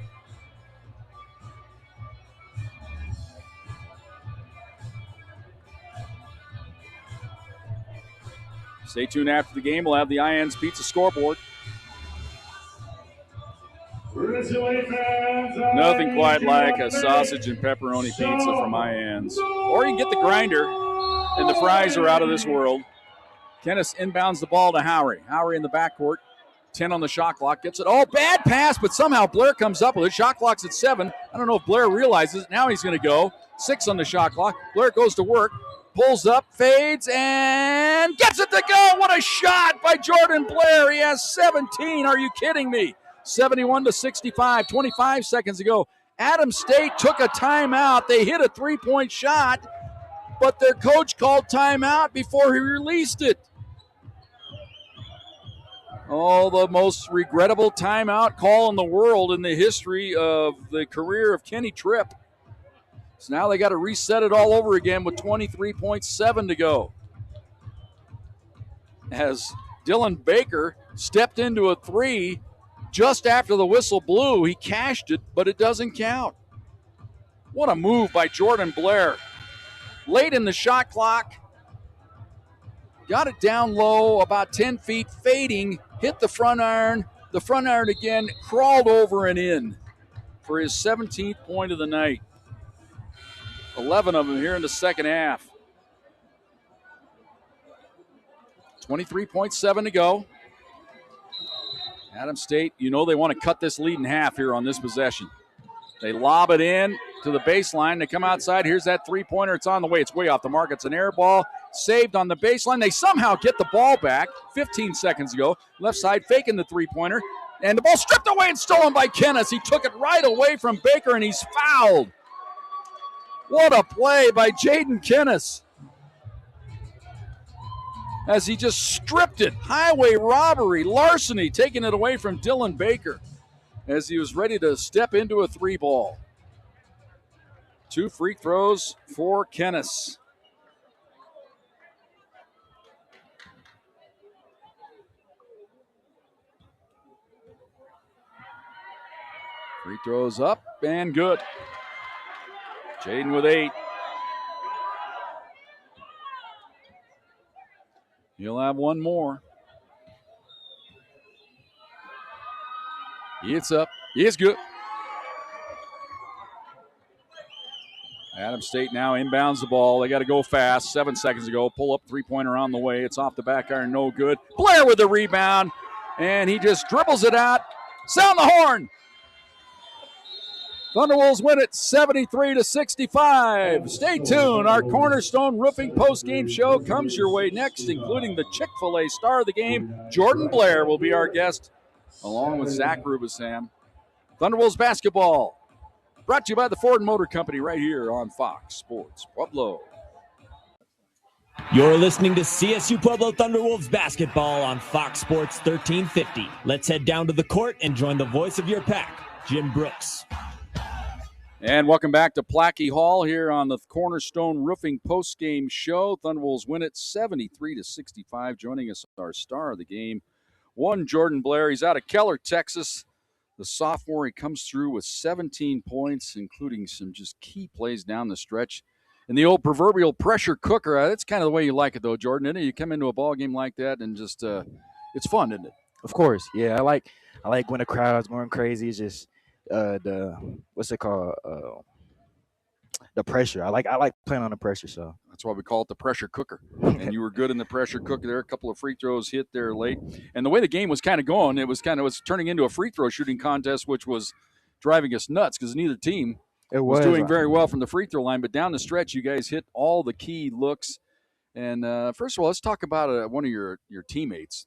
Stay tuned after the game. We'll have the IN's Pizza scoreboard. Nothing quite like a sausage and pepperoni pizza from IN's. Or you can get the grinder, and the fries are out of this world. Kennis inbounds the ball to Howery. Howery in the backcourt. 10 on the shot clock. Gets it. Oh, bad pass, but somehow Blair comes up with it. Shot clock's at 7. I don't know if Blair realizes it. Now he's going to go. 6 on the shot clock. Blair goes to work. Pulls up, fades, and gets it to go. What a shot by Jordan Blair. He has 17. Are you kidding me? 71-65, 25 seconds ago. Adams State took a timeout. They hit a three-point shot, but their coach called timeout before he released it. Oh, the most regrettable timeout call in the world in the history of the career of Kenny Tripp. So now they got to reset it all over again with 23.7 to go. As Dylan Baker stepped into a three just after the whistle blew, he cashed it, but it doesn't count. What a move by Jordan Blair. Late in the shot clock, got it down low, about 10 feet, fading, hit the front iron again, crawled over and in for his 17th point of the night. 11 of them here in the second half. 23.7 to go. Adams State, you know they want to cut this lead in half here on this possession. They lob it in to the baseline. They come outside. Here's that three-pointer. It's on the way. It's way off the mark. It's an air ball. Saved on the baseline. They somehow get the ball back 15 seconds ago. Left side faking the three-pointer. And the ball stripped away and stolen by Kennis. He took it right away from Baker, and he's fouled. What a play by Jaden Kennis. As he just stripped it. Highway robbery, larceny, taking it away from Dylan Baker as he was ready to step into a three ball. 2 free throws for Kennis. Free throws up and good. Jaden with 8. He'll have one more. It's up. It's good. Adams State now inbounds the ball. They got to go fast. 7 seconds ago. Pull up three-pointer on the way. It's off the back iron. No good. Blair with the rebound. And he just dribbles it out. Sound the horn. Thunderwolves win it 73-65. Stay tuned. Our Cornerstone Roofing post-game show comes your way next, including the Chick-fil-A star of the game. Jordan Blair will be our guest along with Zach Rubisam. Thunderwolves basketball brought to you by the Ford Motor Company right here on Fox Sports Pueblo. You're listening to CSU Pueblo Thunderwolves basketball on Fox Sports 1350. Let's head down to the court and join the voice of your pack, Jim Brooks. And welcome back to Plachy Hall here on the Cornerstone Roofing postgame show. Thunderwolves win it 73-65. Joining us, our star of the game, one Jordan Blair. He's out of Keller, Texas. The sophomore, he comes through with 17 points, including some just key plays down the stretch. And the old proverbial pressure cooker, that's kind of the way you like it, though, Jordan, isn't it? You come into a ball game like that and just it's fun, isn't it? Of course, yeah. I like when the crowd's going crazy. It's just the what's it called? The pressure. I like playing on the pressure. So that's why we call it the pressure cooker. And you were good in the pressure cooker there. A couple of free throws hit there late. And the way the game was kind of going, it was turning into a free throw shooting contest, which was driving us nuts because neither team was doing very well from the free throw line. But down the stretch, you guys hit all the key looks. And first of all, let's talk about one of your teammates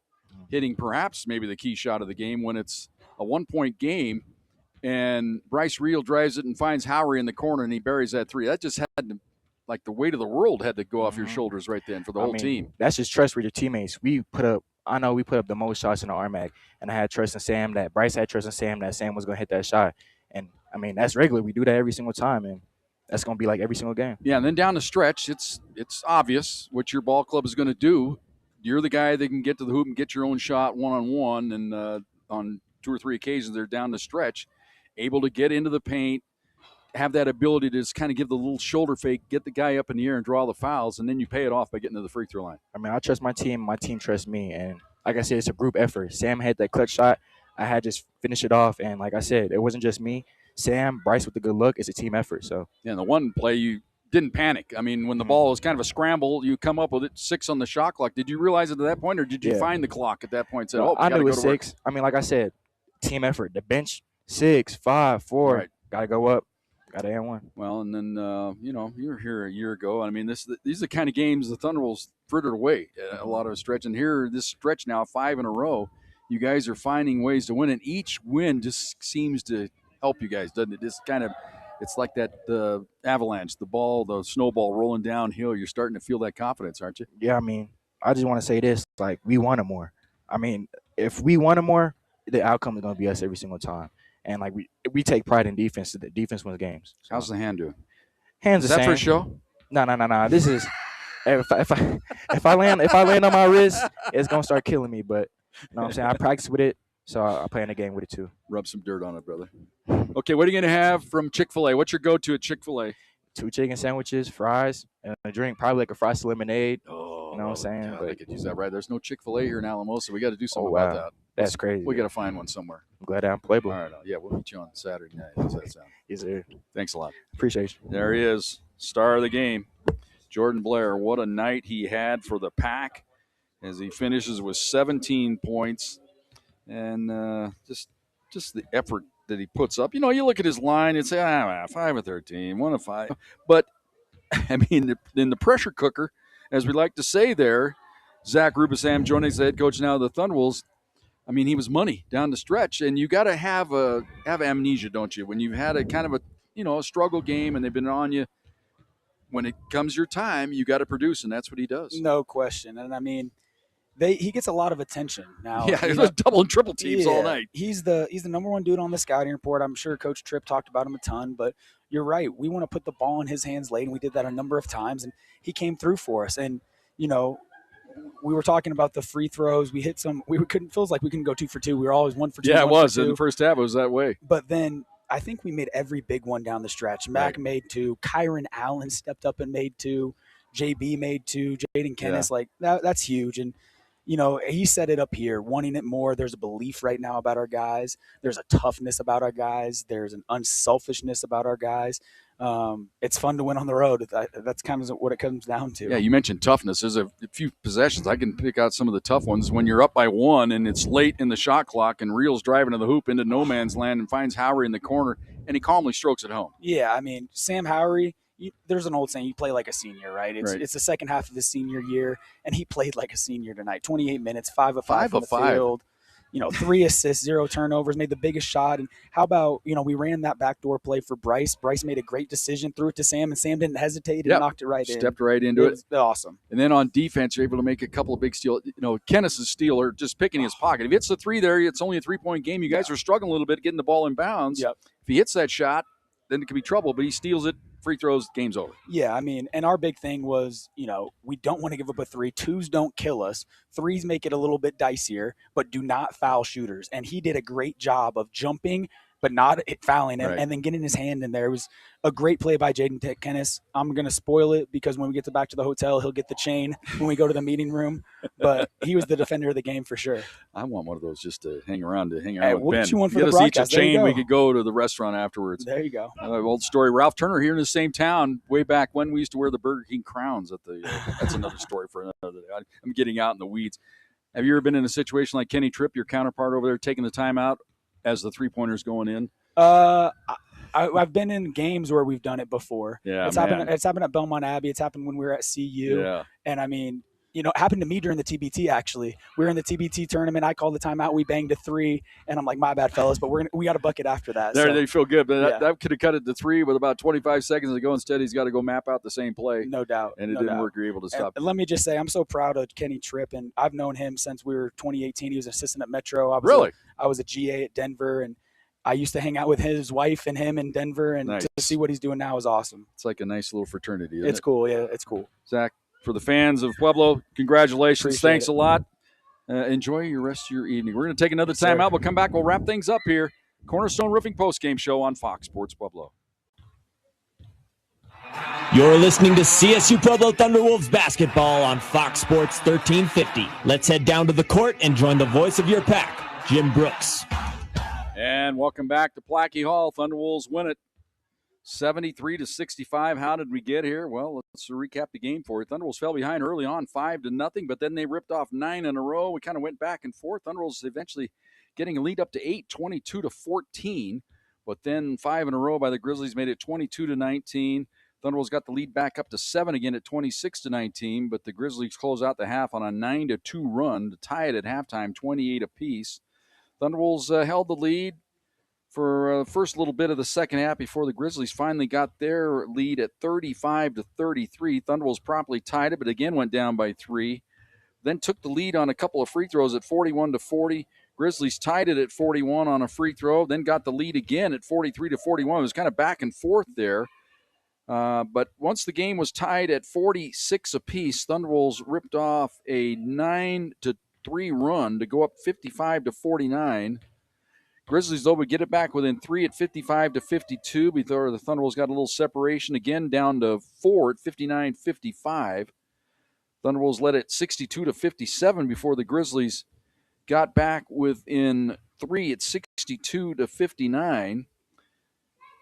hitting perhaps maybe the key shot of the game when it's a 1-point game. And Bryce Reel drives it and finds Howery in the corner, and he buries that three. That just had to, like the weight of the world had to go off your shoulders right then for the whole team. That's just trust with your teammates. I know we put up the most shots in the RMAC, and I had trust in Sam that Bryce had trust in Sam that Sam was going to hit that shot. And, I mean, that's regular. We do that every single time, and that's going to be like every single game. Yeah, and then down the stretch, it's obvious what your ball club is going to do. You're the guy that can get to the hoop and get your own shot one-on-one, and on 2 or 3 occasions they're down the stretch, able to get into the paint, have that ability to just kind of give the little shoulder fake, get the guy up in the air and draw the fouls, and then you pay it off by getting to the free throw line. I mean, I trust my team. My team trusts me. And like I said, it's a group effort. Sam had that clutch shot. I had to just finish it off. And like I said, it wasn't just me. Sam, Bryce with the good look. It's a team effort. So yeah, and the one play you didn't panic. I mean, when the ball was kind of a scramble, you come up with it 6 on the shot clock. Did you realize it at that point, or did you find the clock at that point and say, I knew it was 6. I mean, like I said, team effort. The bench, 6, 5, 4. Right. Got to go up. Got to end one. Well, and then, you were here a year ago. I mean, these are the kind of games the Thunderwolves frittered away a lot of stretch. And here, this stretch now, 5 in a row, you guys are finding ways to win. And each win just seems to help you guys, doesn't it? Just kind of, it's like that avalanche, the snowball rolling downhill. You're starting to feel that confidence, aren't you? Yeah, I mean, I just want to say this. Like, we wanted more. I mean, if we wanted more, the outcome is going to be us every single time. And, like, we take pride in defense. The defense wins games. So. How's the hand doing? Hands the same. Is that for show? No. This is if I land on my wrist, it's gonna start killing me. But you know what I'm saying? I practice with it, so I play in the game with it too. Rub some dirt on it, brother. Okay, what are you gonna have from Chick-fil-A? What's your go-to at Chick-fil-A? 2 chicken sandwiches, fries, and a drink, probably like a frosted lemonade. Oh, you know what I'm saying? God, I could use that right. There's no Chick-fil-A here in Alamosa. We got to do something about that. That's crazy. We got to find one somewhere. I'm glad I'm Pueblo. All right, yeah, we'll meet you on Saturday night. How's that sound? Yes, sir. Thanks a lot. Appreciate you. There he is, star of the game, Jordan Blair. What a night he had for the Pack as he finishes with 17 points and just the effort that he puts up. You know, you look at his line and say, 5 of 13, 1 of 5. But, I mean, in the pressure cooker, as we like to say there, Zach Rubisam joining as the head coach now of the Thunderwolves. I mean, he was money down the stretch, and you got to have amnesia, don't you? When you've had a kind of a struggle game and they've been on you, when it comes your time, you got to produce, and that's what he does. No question. And I mean, he gets a lot of attention now. Yeah, it was double and triple teams all night. He's the number 1 dude on the scouting report. I'm sure Coach Tripp talked about him a ton, but you're right. We want to put the ball in his hands late, and we did that a number of times, and he came through for us. And we were talking about the free throws. We hit some. Feels like we couldn't go 2 for 2. We were always 1 for 2. Yeah, it was in the first half. It was that way. But then I think we made every big one down the stretch. Mac made 2. Kyron Allen stepped up and made 2. JB made 2. Jaden Kennis, that's huge. And he set it up here, wanting it more. There's a belief right now about our guys. There's a toughness about our guys. There's an unselfishness about our guys. It's fun to win on the road. That's kind of what it comes down to. Yeah, you mentioned toughness. There's a few possessions. I can pick out some of the tough ones. When you're up by 1 and it's late in the shot clock and Reel's driving to the hoop into no man's land and finds Howery in the corner, and he calmly strokes it home. Yeah, I mean, Sam Howery, there's an old saying, you play like a senior, right? It's the second half of his senior year, and he played like a senior tonight. 28 minutes, 5 of 5 from the field. 3 assists, 0 turnovers, made the biggest shot. And how about, we ran that backdoor play for Bryce. Bryce made a great decision, threw it to Sam, and Sam didn't hesitate and knocked it right in. Stepped right into it. It was awesome. And then on defense, you're able to make a couple of big steals. Kennis's steal or just picking his pocket. If he hits the three there, it's only a 3-point game. You guys are struggling a little bit getting the ball in bounds. Yep. If he hits that shot, then it could be trouble. But he steals it, free throws, game's over. Yeah, and our big thing was, we don't want to give up a 3. 2s don't kill us. 3s make it a little bit dicier, but do not foul shooters. And he did a great job of jumping, but not fouling him, and then getting his hand in there. It was a great play by Aaron Kinnischtzke. I'm going to spoil it because when we get back to the hotel, he'll get the chain when we go to the meeting room. But he was the defender of the game for sure. I want one of those just to hang around with we'll Ben. Get you one for get the us broadcast. Each a chain. We could go to the restaurant afterwards. There you go. Old story. Ralph Turner here in the same town way back when we used to wear the Burger King crowns at the. That's another story for another day. I'm getting out in the weeds. Have you ever been in a situation like Kenny Tripp, your counterpart over there, taking the time out as the 3-pointer's going in? I've been in games where we've done it before. Yeah, it's happened at Belmont Abbey. It's happened when we were at CU. Yeah. And it happened to me during the TBT. Actually, we were in the TBT tournament. I called the timeout. We banged a 3, and I'm like, "My bad, fellas," but we got a bucket after that. They feel good, but that could have cut it to 3 with about 25 seconds to go. Instead, he's got to go map out the same play. No doubt, and it didn't work. You're able to stop. And let me just say, I'm so proud of Kenny Tripp, and I've known him since we were 2018. He was an assistant at Metro. I was a GA at Denver, and I used to hang out with his wife and him in Denver, and to see what he's doing now is awesome. It's like a nice little fraternity. It's cool. Yeah, it's cool. Zach, for the fans of Pueblo, congratulations. Appreciate Thanks a lot. Enjoy your rest of your evening. We're going to take another time out. We'll come back. We'll wrap things up here. Cornerstone Roofing postgame show on Fox Sports Pueblo. You're listening to CSU Pueblo Thunderwolves basketball on Fox Sports 1350. Let's head down to the court and join the voice of your pack, Jim Brooks. And welcome back to Plachy Hall. Thunderwolves win it 73-65. How did we get here? Well, let's recap the game for you. Thunderwolves fell behind early on 5-0, but then they ripped off 9 in a row. We kind of went back and forth. Thunderwolves eventually getting a lead up to 8, 22-14, but then 5 in a row by the Grizzlies made it 22-19. Thunderwolves got the lead back up to 7 again at 26-19, but the Grizzlies close out the half on a 9-2 run to tie it at halftime, 28 apiece. Thunderwolves held the lead for the first little bit of the second half before the Grizzlies finally got their lead at 35-33. Thunderwolves promptly tied it, but again went down by 3. Then took the lead on a couple of free throws at 41-40. Grizzlies tied it at 41 on a free throw, then got the lead again at 43-41. It was kind of back and forth there. But once the game was tied at 46 apiece, Thunderwolves ripped off a 9-3 run to go up 55-49. Grizzlies, though, would get it back within 3 at 55-52 before the Thunderwolves got a little separation again down to 4 at 59-55. Thunderwolves led it 62-57 before the Grizzlies got back within 3 at 62-59.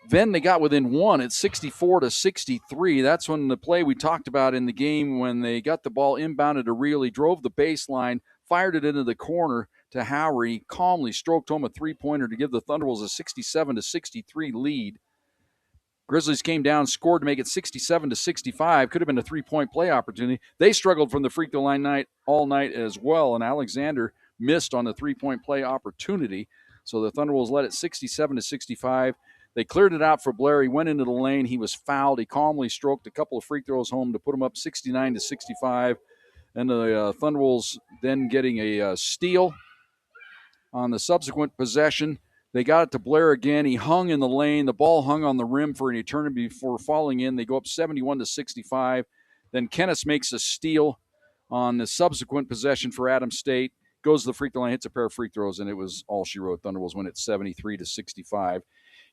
Then they got within 1 at 64-63. That's when the play we talked about in the game when they got the ball inbounded to Real. He drove the baseline, fired it into the corner to Howery, calmly stroked home a three-pointer to give the Thunderwolves a 67-63 lead. Grizzlies came down, scored to make it 67-65. Could have been a three-point play opportunity. They struggled from the free throw line all night as well, and Alexander missed on the three-point play opportunity. So the Thunderwolves led it 67-65. They cleared it out for Blair. He went into the lane. He was fouled. He calmly stroked a couple of free throws home to put him up 69-65. And the Thunderwolves then getting a steal on the subsequent possession. They got it to Blair again. He hung in the lane. The ball hung on the rim for an eternity before falling in. They go up 71-65. Then Kinnischtzke makes a steal on the subsequent possession for Adams State. Goes to the free throw line, hits a pair of free throws, and it was all she wrote. Thunderwolves win it 73-65.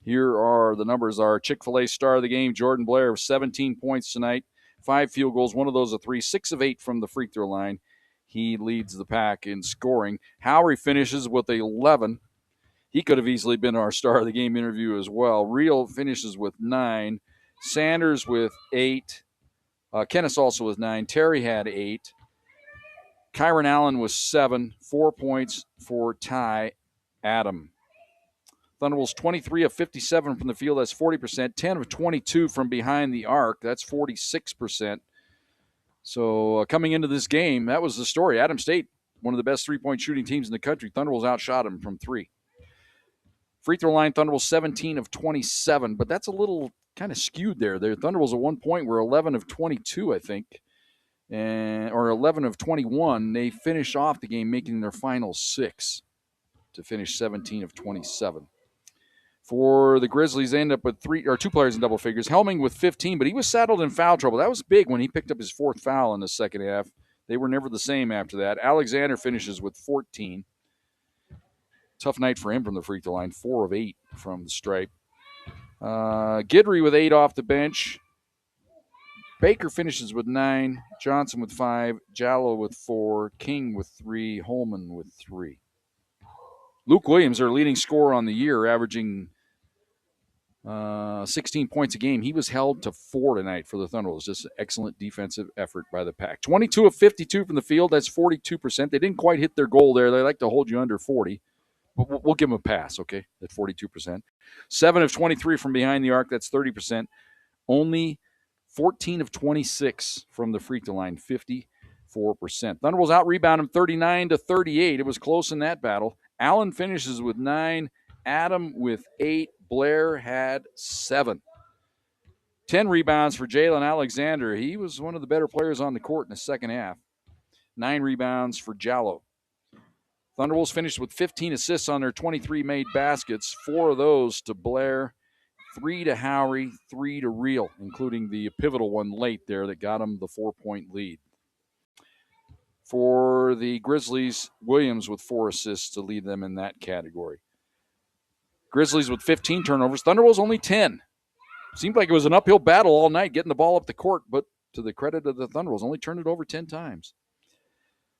Here are the numbers. Our Chick-fil-A star of the game, Jordan Blair, 17 points tonight, 5 field goals, one of those a 3, 6 of 8 from the free throw line. He leads the pack in scoring. Howery finishes with 11. He could have easily been our star of the game interview as well. Real finishes with 9. Sanders with 8. Kinnischtzke also with 9. Terry had 8. Kyron Allen was 7. 4 points for Ty Adam. Thunderwolves 23 of 57 from the field. That's 40%. 10 of 22 from behind the arc. That's 46%. So coming into this game, that was the story. Adams State one of the best three-point shooting teams in the country. Thunderwolves outshot them from 3. Free throw line, Thunderwolves 17 of 27, but that's a little kind of skewed there. Their Thunderwolves at one point were 11 of 22, I think, or 11 of 21. They finish off the game making their final 6 to finish 17 of 27. For the Grizzlies, they end up with 2 players in double figures. Helming with 15, but he was saddled in foul trouble. That was big when he picked up his 4th foul in the second half. They were never the same after that. Alexander finishes with 14. Tough night for him from the free throw line. 4 of 8 from the stripe. Guidry with 8 off the bench. Baker finishes with 9. Johnson with 5. Jallow with 4. King with 3. Holman with 3. Luke Williams, their leading scorer on the year, averaging 16 points a game. He was held to 4 tonight for the Thunderwolves. Just an excellent defensive effort by the Pack. 22 of 52 from the field. That's 42%. They didn't quite hit their goal there. They like to hold you under 40. But we'll give them a pass, okay, at 42%. 7 of 23 from behind the arc. That's 30%. Only 14 of 26 from the free throw line, 54%. Thunderwolves out-rebound them 39-38. It was close in that battle. Allen finishes with 9. Adam with 8. Blair had 7. 10 rebounds for Jalen Alexander. He was one of the better players on the court in the second half. 9 rebounds for Jallow. Thunderwolves finished with 15 assists on their 23 made baskets. 4 of those to Blair, 3 to Howery, 3 to Reel, including the pivotal one late there that got him the 4-point lead. For the Grizzlies, Williams with 4 assists to lead them in that category. Grizzlies with 15 turnovers. Thunderwolves only 10. Seemed like it was an uphill battle all night getting the ball up the court, but to the credit of the Thunderwolves, only turned it over 10 times.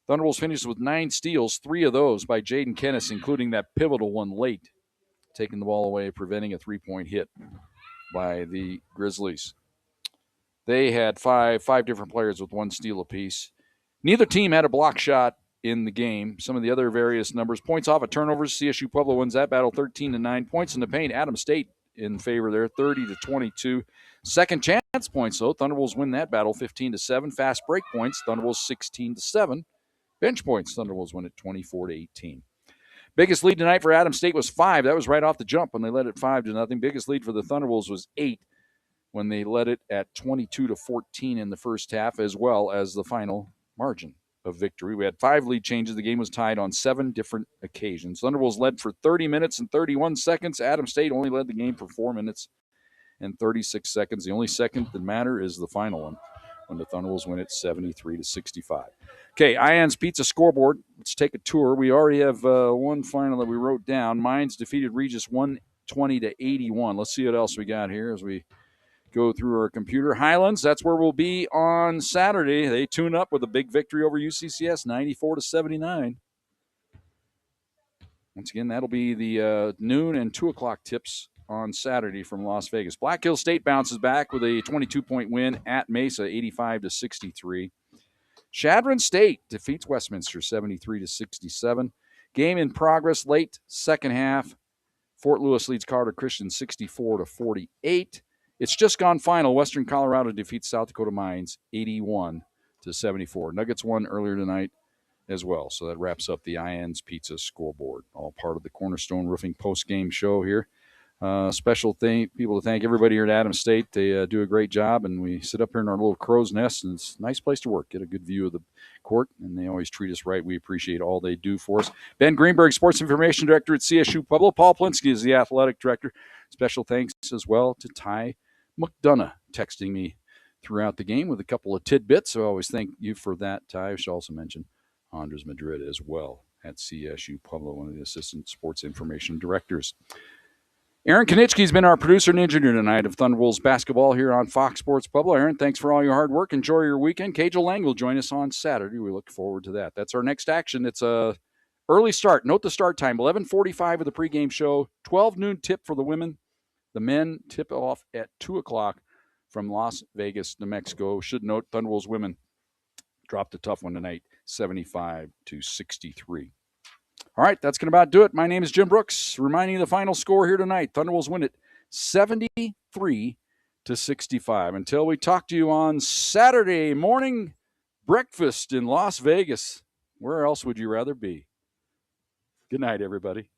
Thunderwolves finished with 9 steals, 3 of those by Jaden Kennis, including that pivotal one late, taking the ball away, preventing a 3-point hit by the Grizzlies. They had five different players with 1 steal apiece. Neither team had a block shot in the game. Some of the other various numbers. Points off of turnovers. CSU-Pueblo wins that battle 13-9. Points in the paint. Adams State in favor there, 30-22. Second chance points, though. Thunderwolves win that battle 15-7. Fast break points. Thunderwolves 16-7. Bench points. Thunderwolves win it 24-18. Biggest lead tonight for Adams State was 5. That was right off the jump when they led it 5-0. Biggest lead for the Thunderwolves was 8 when they led it at 22-14 in the first half, as well as the final margin of victory. We had 5 lead changes. The game was tied on 7 different occasions. Thunderwolves led for 30 minutes and 31 seconds. Adams State only led the game for 4 minutes and 36 seconds. The only second that matter is the final one, when the Thunderwolves win it 73-65. Okay, Ian's Pizza scoreboard. Let's take a tour. We already have one final that we wrote down. Mines defeated Regis 120-81. Let's see what else we got here as we go through our computer. Highlands, that's where we'll be on Saturday. They tune up with a big victory over UCCS, 94-79. Once again, that'll be the noon and 2 o'clock tips on Saturday from Las Vegas. Black Hills State bounces back with a 22-point win at Mesa, 85-63. Chadron State defeats Westminster, 73-67. Game in progress late second half. Fort Lewis leads Carter Christian 64-48. It's just gone final. Western Colorado defeats South Dakota Mines 81-74. Nuggets won earlier tonight as well. So that wraps up the Ian's Pizza scoreboard. All part of the Cornerstone Roofing post-game show here. Special people to thank everybody here at Adams State. They do a great job, and we sit up here in our little crow's nest, and it's a nice place to work. Get a good view of the court, and they always treat us right. We appreciate all they do for us. Ben Greenberg, Sports Information Director at CSU Pueblo. Paul Plinsky is the Athletic Director. Special thanks as well to Ty McDonough, texting me throughout the game with a couple of tidbits. So I always thank you for that, Ty. I should also mention Andres Madrid as well at CSU Pueblo, one of the Assistant Sports Information Directors. Aaron Kinnischtzke has been our producer and engineer tonight of Thunderwolves basketball here on Fox Sports Pueblo. Aaron, thanks for all your hard work. Enjoy your weekend. Cajal Lang will join us on Saturday. We look forward to that. That's our next action. It's a early start. Note the start time, 11:45 of the pregame show, 12 noon tip for the women. The men tip off at 2 o'clock from Las Vegas, New Mexico. Should note Thunderwolves women dropped a tough one tonight, 75-63. All right, that's going to about do it. My name is Jim Brooks, reminding you the final score here tonight. Thunderwolves win it 73-65. Until we talk to you on Saturday morning breakfast in Las Vegas. Where else would you rather be? Good night, everybody.